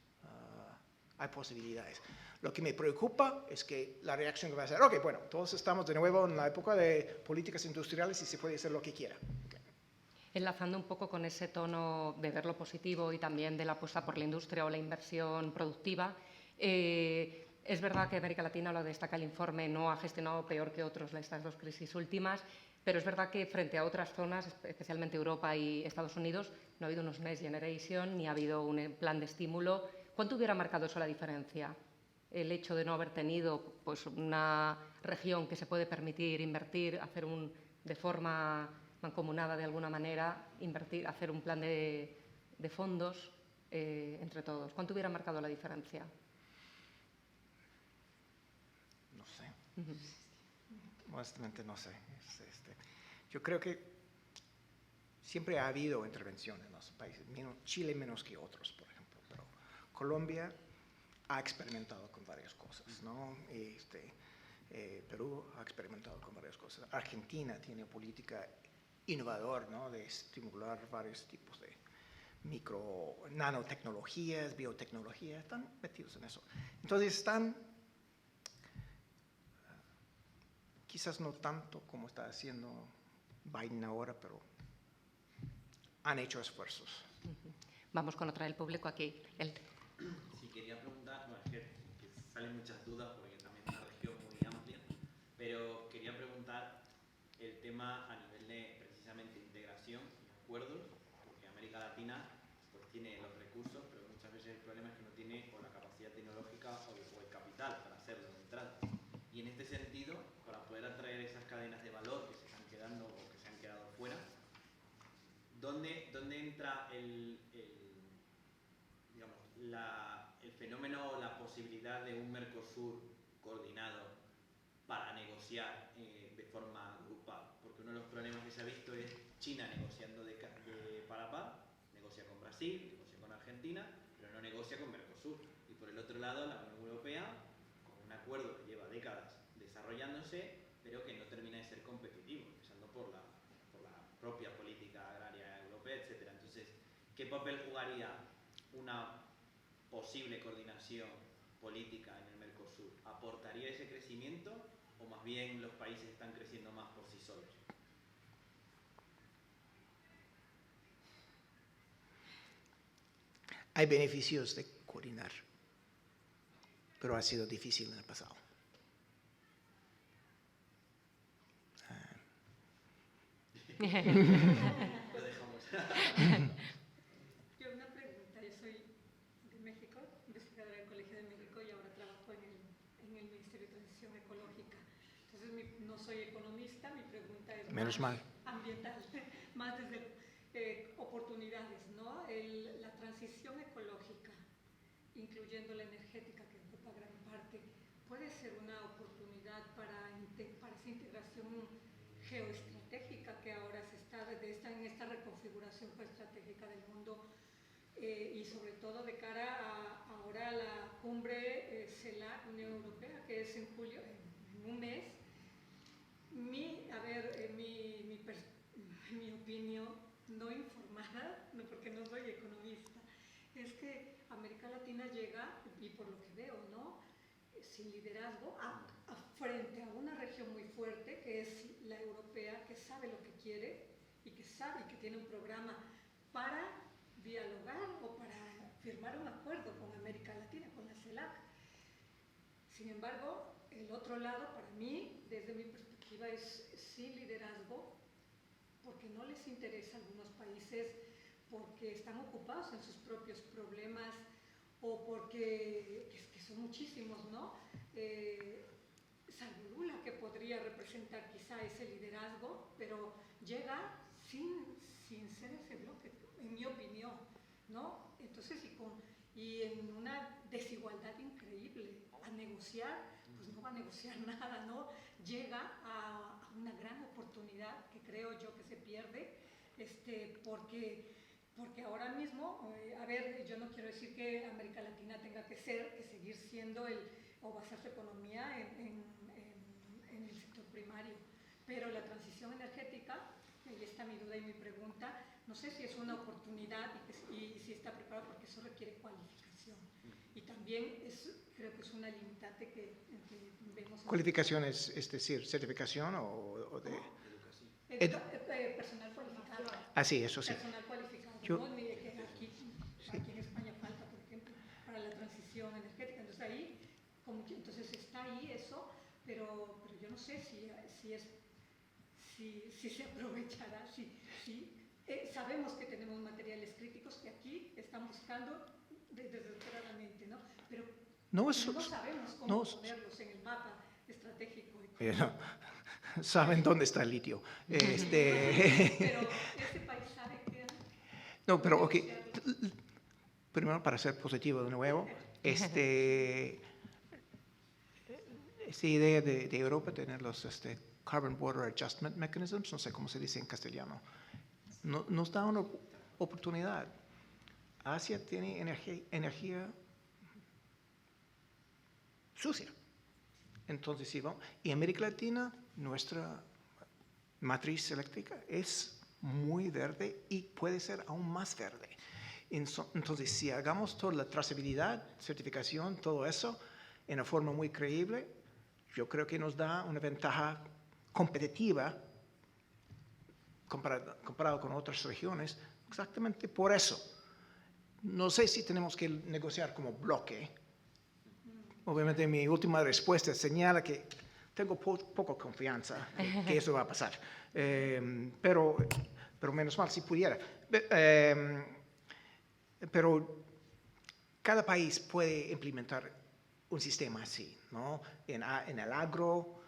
Hay posibilidades. Lo que me preocupa es que la reacción va a ser, ok, bueno, todos estamos de nuevo en la época de políticas industriales y se puede hacer lo que quiera. Okay. Enlazando un poco con ese tono de ver lo positivo y también de la apuesta por la industria o la inversión productiva, es verdad que América Latina, lo destaca el informe, no ha gestionado peor que otros estas dos crisis últimas, Pero es verdad que frente a otras zonas, especialmente Europa y Estados Unidos, no ha habido unos Next Generation ni ha habido un plan de estímulo. ¿Cuánto hubiera marcado eso la diferencia? El hecho de no haber tenido pues, una región que se puede permitir invertir, hacer de forma mancomunada de alguna manera, hacer un plan de fondos entre todos. ¿Cuánto hubiera marcado la diferencia? No sé. Honestamente no sé. Yo creo que siempre ha habido intervención en los países, Chile menos que otros, por ejemplo, pero Colombia ha experimentado con varias cosas, ¿no? Perú ha experimentado con varias cosas. Argentina tiene política innovadora, ¿no? De estimular varios tipos de nanotecnologías, biotecnologías, están metidos en eso. Entonces están, quizás no tanto como está haciendo Biden ahora, pero han hecho esfuerzos. Vamos con otra del público aquí. Sí, quería preguntar, bueno, es que salen muchas dudas porque también es una región muy amplia, pero quería preguntar el tema a nivel de precisamente integración y acuerdos, porque América Latina pues tiene los recursos, pero muchas veces el problema es que no tiene o la capacidad tecnológica o el capital para hacerlo de entrada. Y en este sentido, para poder atraer esas cadenas de valor que se están quedando o que se han quedado fuera, ¿dónde entra digamos, el fenómeno o la posibilidad de un Mercosur coordinado para negociar de forma grupal? Porque uno de los problemas que se ha visto es China negociando de par a par, negocia con Brasil, negocia con Argentina, pero no negocia con Mercosur. Y por el otro lado, la Unión Europea, con un acuerdo que lleva décadas desarrollándose, pero que no termina de ser competitivo, empezando por la propia política agraria europea, etc. Entonces, ¿qué papel jugaría una posible coordinación política en el Mercosur? ¿Aportaría ese crecimiento o más bien los países están creciendo más por sí solos? Hay beneficios de coordinar, pero ha sido difícil en el pasado. Lo dejamos. Yo una pregunta, yo soy de México, investigadora del Colegio de México y ahora trabajo en el Ministerio de Transición Ecológica. Entonces no soy economista, mi pregunta es Menos mal. Ambiental, más desde oportunidades, ¿no? La transición ecológica, incluyendo la energética, que ocupa gran parte, puede ser una oportunidad para esa integración geoestratégica que ahora se está en esta reconfiguración geoestratégica del mundo y sobre todo de cara a ahora la cumbre CELAC Unión Europea, que es en julio, en un mes. Mi opinión no informada, no porque no soy economista, es que América Latina llega, y por lo que veo, ¿no?, sin liderazgo, frente a una región muy fuerte, que es la europea, que sabe lo que quiere y que sabe que tiene un programa para dialogar o para firmar un acuerdo con América Latina, con la CELAC. Sin embargo, el otro lado, para mí, desde mi perspectiva, es sin liderazgo, porque no les interesa a algunos países, porque están ocupados en sus propios problemas o porque, que son muchísimos, ¿no? Salvo Lula, que podría representar quizá ese liderazgo, pero llega sin ser ese bloque, en mi opinión, ¿no? Entonces, y en una desigualdad increíble, a negociar, pues no va a negociar nada, ¿no? Llega a una gran oportunidad que creo yo que se pierde, porque ahora mismo, a ver, yo no quiero decir que América Latina tenga que seguir siendo o basar su economía en el sector primario, pero la transición energética, ahí está mi duda y mi pregunta, no sé si es una oportunidad y si está preparado, porque eso requiere cualificación. Y también creo que es una limitante que vemos. ¿Cualificación es decir, certificación o de...? Personal cualificado. Ah, sí, eso sí. Personal cualificado, ¿no? Aquí en España falta, por ejemplo, para la transición energética. Entonces ahí, entonces está ahí eso, pero yo no sé si si se aprovechará, sabemos que tenemos materiales críticos que aquí están buscando desesperadamente, ¿no? Pero no sabemos cómo ponerlos en el mapa estratégico. Saben dónde está el litio. Pero ese país sabe que... No, pero ok. Primero, para ser positivo de nuevo, esta idea de Europa tener los Carbon Border Adjustment Mechanisms, no sé cómo se dice en castellano, nos da una oportunidad. Asia tiene energía sucia. Entonces, sí, vamos. Y América Latina, nuestra matriz eléctrica es muy verde y puede ser aún más verde. Entonces, si hagamos toda la trazabilidad, certificación, todo eso, en una forma muy creíble, yo creo que nos da una ventaja competitiva comparado con otras regiones, exactamente por eso. No sé si tenemos que negociar como bloque. Obviamente mi última respuesta señala que tengo poca confianza que eso va a pasar. Pero menos mal si pudiera. Pero cada país puede implementar un sistema así, ¿no? En el agro,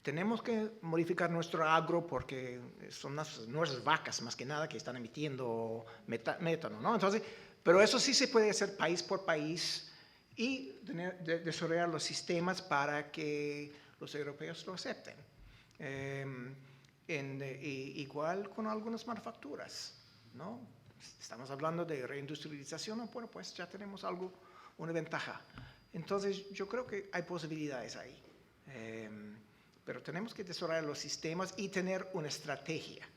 tenemos que modificar nuestro agro porque son nuestras vacas más que nada que están emitiendo metano, ¿no? Entonces, pero eso sí se puede hacer país por país y desarrollar los sistemas para que los europeos lo acepten. Igual con algunas manufacturas, ¿no? Estamos hablando de reindustrialización, bueno, pues ya tenemos una ventaja. Entonces, yo creo que hay posibilidades ahí. Pero tenemos que desarrollar los sistemas y tener una estrategia,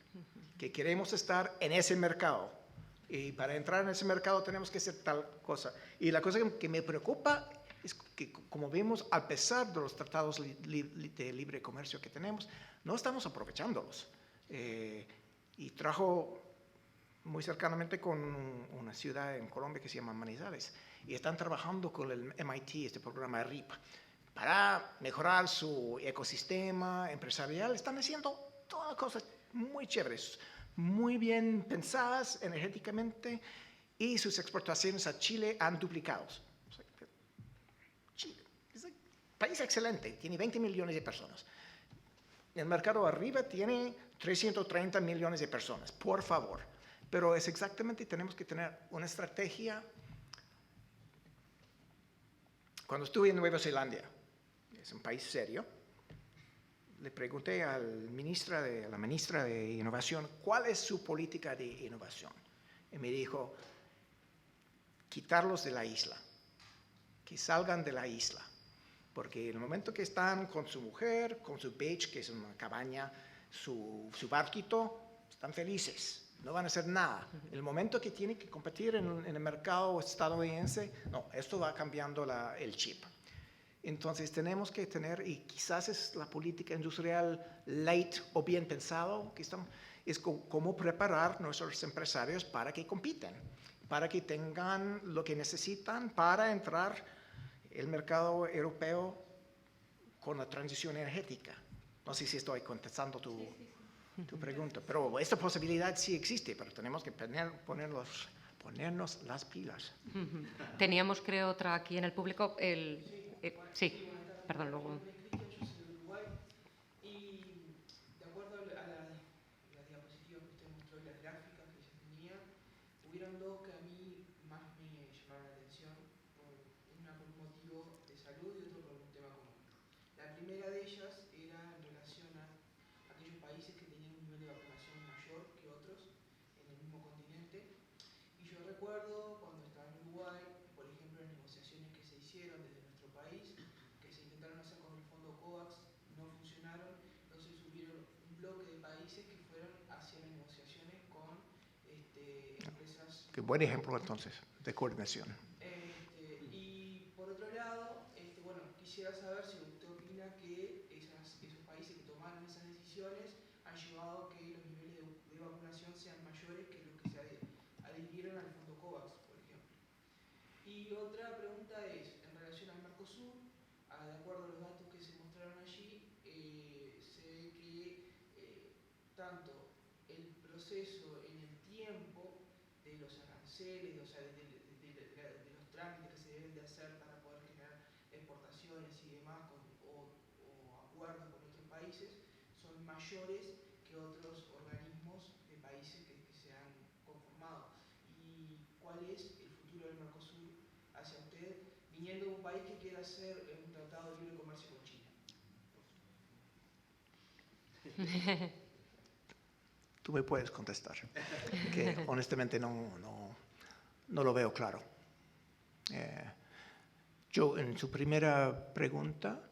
que queremos estar en ese mercado. Y para entrar en ese mercado tenemos que hacer tal cosa. Y la cosa que me preocupa es que, como vemos, a pesar de los tratados de libre comercio que tenemos, no estamos aprovechándolos. Y trabajo muy cercanamente con una ciudad en Colombia que se llama Manizales. Y están trabajando con el MIT, este programa RIP, para mejorar su ecosistema empresarial. Están haciendo todas cosas muy chéveres, muy bien pensadas energéticamente, y sus exportaciones a Chile han duplicado. Chile es un país excelente, tiene 20 millones de personas. El mercado arriba tiene 330 millones de personas, por favor. Pero es exactamente, tenemos que tener una estrategia. Cuando estuve en Nueva Zelanda, es un país serio, le pregunté a la ministra de Innovación cuál es su política de innovación. Y me dijo, quitarlos de la isla, que salgan de la isla. Porque en el momento que están con su mujer, con su beach, que es una cabaña, su barquito, están felices. No van a hacer nada. En el momento que tienen que competir en el mercado estadounidense, no, esto va cambiando el chip. Entonces tenemos que tener, y quizás es la política industrial light o bien pensado, es cómo preparar nuestros empresarios para que compiten, para que tengan lo que necesitan para entrar el mercado europeo con la transición energética. No sé si estoy contestando tu pregunta, pero esta posibilidad sí existe, pero tenemos que ponernos las pilas. Teníamos, creo, otra aquí en el público. Sí, perdón, luego. Yo soy de Uruguay y de acuerdo a la diapositiva que usted mostró y las gráficas que se tenía, hubieron dos que a mí más me llamaron la atención, una por un motivo de salud y otro por un tema económico. La primera de ellas era en relación a aquellos países que tenían un nivel de vacunación mayor que otros en el mismo continente. Y yo recuerdo cuando estaba en Uruguay, por ejemplo, en negociaciones que se hicieron desde nuestro país, que se intentaron hacer con el fondo COVAX, no funcionaron, entonces hubieron un bloque de países que fueron hacia negociaciones con empresas. Qué buen ejemplo entonces de coordinación. Y por otro lado, bueno, quisiera saber si usted opina que esos países que tomaron esas decisiones han llevado a que los niveles de vacunación sean mayores que los que se adhirieron al fondo COVAX, por ejemplo. Y otra pregunta es, en relación al Mercosur, de acuerdo a los datos que se mostraron allí, se ve que proceso en el tiempo de los aranceles, o sea, de los trámites que se deben de hacer para poder generar exportaciones y demás o acuerdos con otros países son mayores que otros organismos de países que se han conformado. ¿Y cuál es el futuro del Mercosur hacia usted, viniendo de un país que quiere hacer un tratado de libre comercio con China? Tú me puedes contestar, que honestamente no lo veo claro. Yo, en su primera pregunta,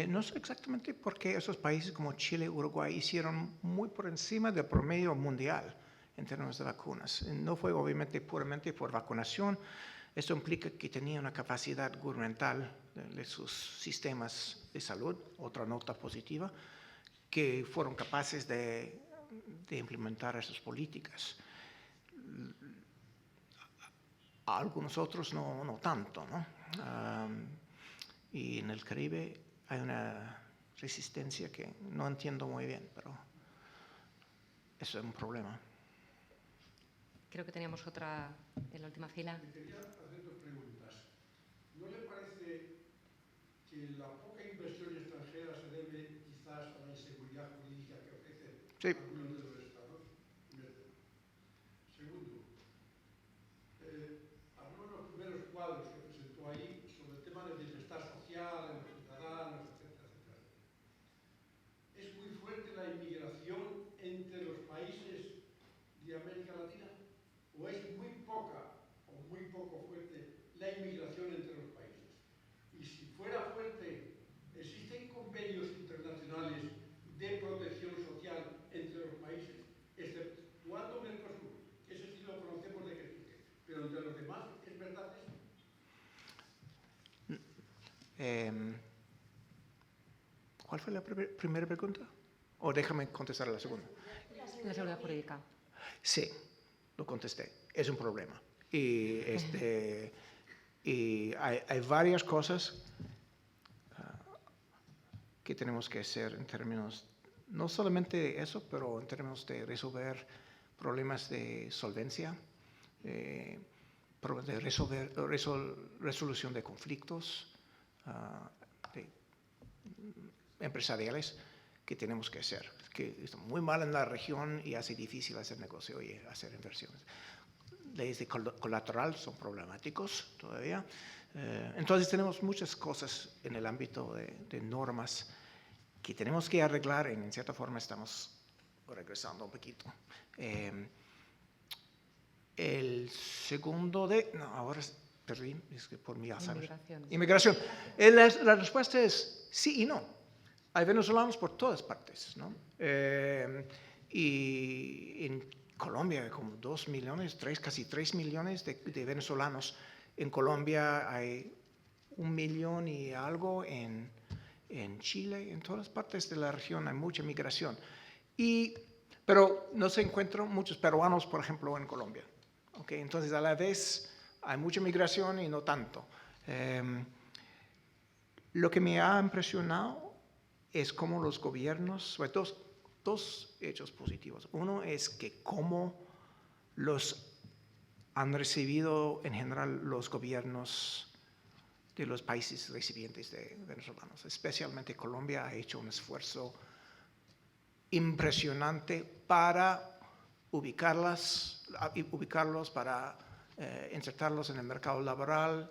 no sé exactamente por qué esos países como Chile y Uruguay hicieron muy por encima del promedio mundial en términos de vacunas. No fue obviamente puramente por vacunación. Esto implica que tenían una capacidad gubernamental de sus sistemas de salud, otra nota positiva, que fueron capaces de implementar esas políticas. A algunos otros no tanto, ¿no? Y en el Caribe hay una resistencia que no entiendo muy bien, pero eso es un problema. Creo que teníamos otra en la última fila. Me quería hacer dos preguntas. ¿No le parece que la poca inversión extranjera se debe quizás a la inseguridad jurídica que ofrecen algunos de los estados? Primero. Segundo, algunos de los primeros cuadros que presentó ahí sobre el tema del bienestar social, en los ciudadanos, etcétera, etcétera. ¿Es muy fuerte la inmigración entre los países de América Latina? ¿O es muy poca o muy poco fuerte la inmigración entre los países? Y si fuera fuerte, ¿existen convenios internacionales de protección social entre los países, exceptuando Mercosur? Ese sí lo conocemos de que existe. Pero entre los demás, ¿es verdad eso? ¿Cuál fue la primera pregunta? O déjame contestar a la segunda. La seguridad jurídica. Sí, lo contesté. Es un problema. Y, y hay varias cosas que tenemos que hacer en términos, no solamente de eso, pero en términos de resolver problemas de solvencia, de resolución de conflictos empresariales que tenemos que hacer, que está muy mal en la región y hace difícil hacer negocio y hacer inversiones. Leyes de colateral son problemáticos todavía. Entonces tenemos muchas cosas en el ámbito de normas que tenemos que arreglar y en cierta forma estamos regresando un poquito. El segundo ahora perdí, es que por mi Alzheimer. Inmigración. La respuesta es sí y no. Hay venezolanos por todas partes, ¿no? Y en Colombia hay como 2 millones, casi 3 millones de venezolanos. En Colombia hay 1 millón y algo en Chile. En todas partes de la región hay mucha migración. Pero no se encuentran muchos peruanos, por ejemplo, en Colombia. ¿Okay? Entonces, a la vez, hay mucha migración y no tanto. Lo que me ha impresionado es cómo los gobiernos, dos hechos positivos. Uno es que cómo los han recibido en general los gobiernos de los países recipientes de venezolanos. Especialmente Colombia ha hecho un esfuerzo impresionante para ubicarlos, para insertarlos en el mercado laboral.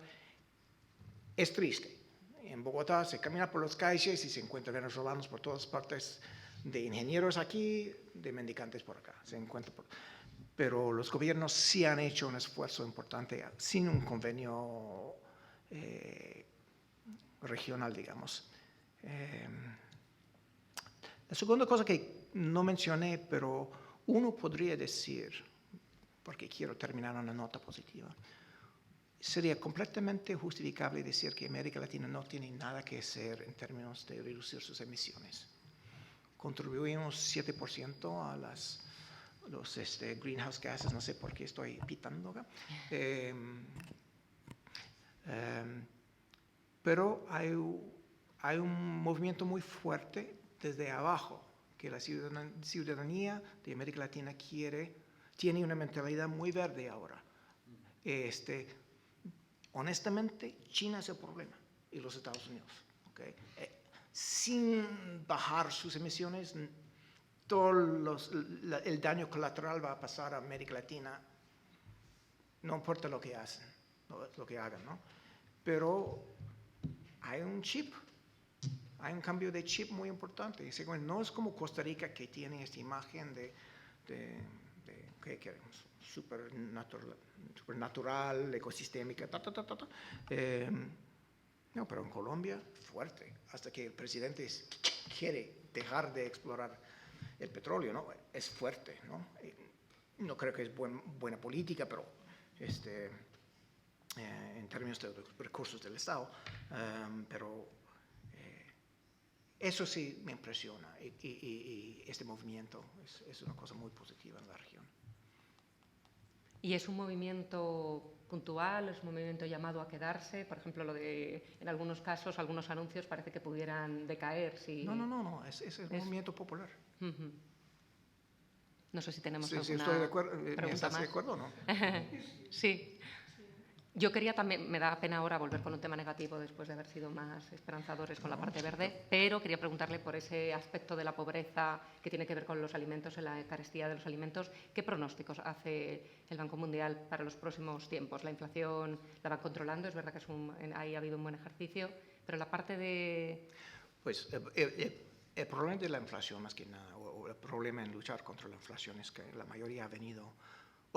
Es triste. En Bogotá se camina por las calles y se encuentran venezolanos por todas partes, de ingenieros aquí, de mendicantes por acá. Pero los gobiernos sí han hecho un esfuerzo importante sin un convenio regional, digamos. La segunda cosa que no mencioné, pero uno podría decir, porque quiero terminar una nota positiva, sería completamente justificable decir que América Latina no tiene nada que hacer en términos de reducir sus emisiones. Contribuimos 7% a los greenhouse gases, no sé por qué estoy pitando acá. Pero hay un movimiento muy fuerte desde abajo que la ciudadanía de América Latina tiene una mentalidad muy verde ahora. Honestamente, China es el problema y los Estados Unidos. ¿Okay? Sin bajar sus emisiones, el daño colateral va a pasar a América Latina, no importa lo que hagan, ¿no? Pero hay un chip, hay un cambio de chip muy importante. No es como Costa Rica, que tiene esta imagen de ¿qué queremos? Supernatural, ecosistémica, no, pero en Colombia, fuerte, hasta que el presidente quiere dejar de explorar el petróleo, ¿no? Es fuerte, ¿no? No creo que es buena política, pero en términos de los recursos del Estado, pero eso sí me impresiona, y este movimiento es una cosa muy positiva en la región. ¿Y es un movimiento puntual, es un movimiento llamado a quedarse? Por ejemplo, en algunos casos, algunos anuncios parece que pudieran decaer. Si... No, es un movimiento popular. No sé si tenemos Sí, alguna estoy de acuerdo. pregunta ¿Estás más? de acuerdo o no? Sí. Yo quería también, me da pena ahora volver con un tema negativo después de haber sido más esperanzadores con la parte verde, pero quería preguntarle por ese aspecto de la pobreza que tiene que ver con los alimentos, en la carestía de los alimentos. ¿Qué pronósticos hace el Banco Mundial para los próximos tiempos? La inflación la van controlando, es verdad que ahí ha habido un buen ejercicio, pero la parte de... Pues el problema de la inflación, más que nada, o el problema en luchar contra la inflación, es que la mayoría ha venido...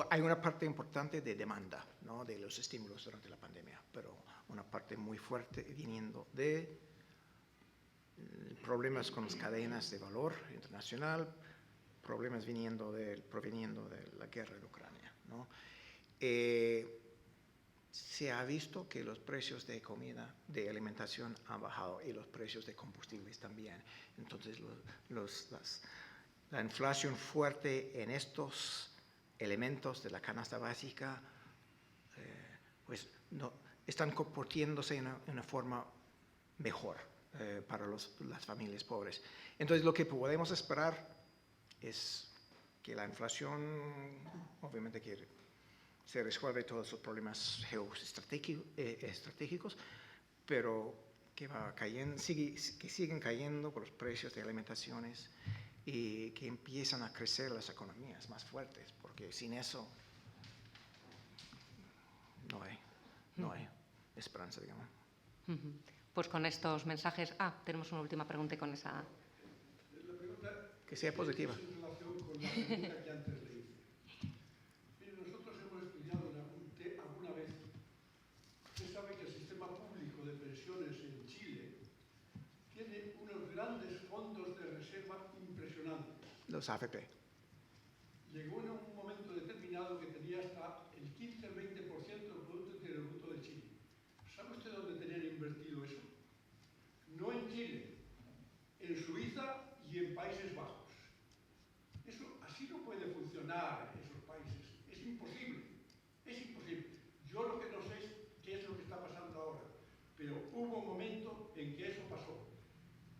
Hay una parte importante de demanda, ¿no?, de los estímulos durante la pandemia, pero una parte muy fuerte viniendo de problemas con las cadenas de valor internacional, problemas proveniendo de la guerra en Ucrania, ¿no? Se ha visto que los precios de comida, de alimentación han bajado, y los precios de combustibles también. Entonces, la inflación fuerte en estos elementos de la canasta básica, pues no, están comportándose en una forma mejor para las familias pobres. Entonces, lo que podemos esperar es que la inflación, obviamente, que se resuelve todos esos problemas geoestratégicos, pero que siguen cayendo por los precios de alimentaciones, y que empiezan a crecer las economías más fuertes, porque sin eso no hay esperanza, digamos. Pues con estos mensajes... tenemos una última pregunta y con esa... La pregunta que sea positiva. es en relación con la pregunta que antes le hice. Mire, nosotros hemos estudiado alguna vez, usted sabe que el sistema público de pensiones en Chile tiene unos grandes fondos de reserva impresionantes. Los AFP. Llegó en un momento determinado que tenía hasta el 15 o 20% del Producto Interior Bruto de Chile. ¿Sabe usted dónde tenían invertido eso? No en Chile, en Suiza y en Países Bajos. Eso así no puede funcionar en esos países. Es imposible. Es imposible. Yo lo que no sé es qué es lo que está pasando ahora, pero hubo un momento en que eso pasó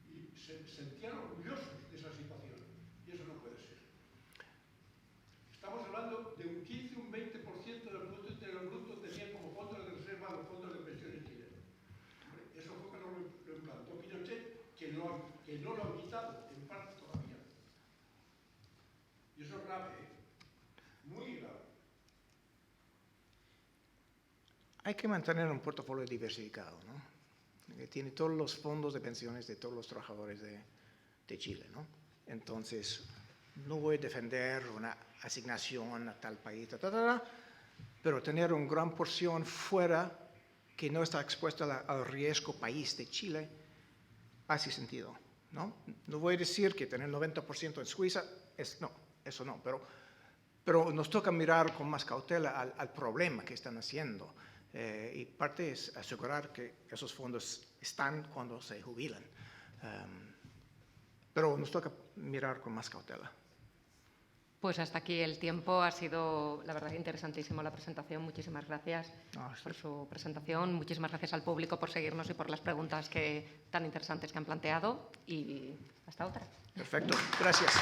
y se sentían orgullosos de esa situación, y eso no puede ser. Estamos hablando de un 15 o un 20% del Producto Interior Bruto tenía como fondos de reserva los fondos de pensiones chilenos. Eso fue cuando lo implantó Pinochet, que no lo han quitado, en parte todavía. Y eso es grave, muy grave. Hay que mantener un portafolio diversificado, ¿no?, que tiene todos los fondos de pensiones de todos los trabajadores de Chile, ¿no? Entonces, no voy a defender una asignación a tal país, pero tener una gran porción fuera que no está expuesta al riesgo país de Chile hace sentido, ¿no? No voy a decir que tener 90% en Suiza no, eso no, pero nos toca mirar con más cautela al problema que están haciendo, y parte es asegurar que esos fondos están cuando se jubilan, pero nos toca mirar con más cautela. Pues hasta aquí el tiempo. Ha sido, la verdad, interesantísimo la presentación. Muchísimas gracias por su presentación. Muchísimas gracias al público por seguirnos y por las preguntas tan interesantes que han planteado. Y hasta otra. Perfecto. Gracias.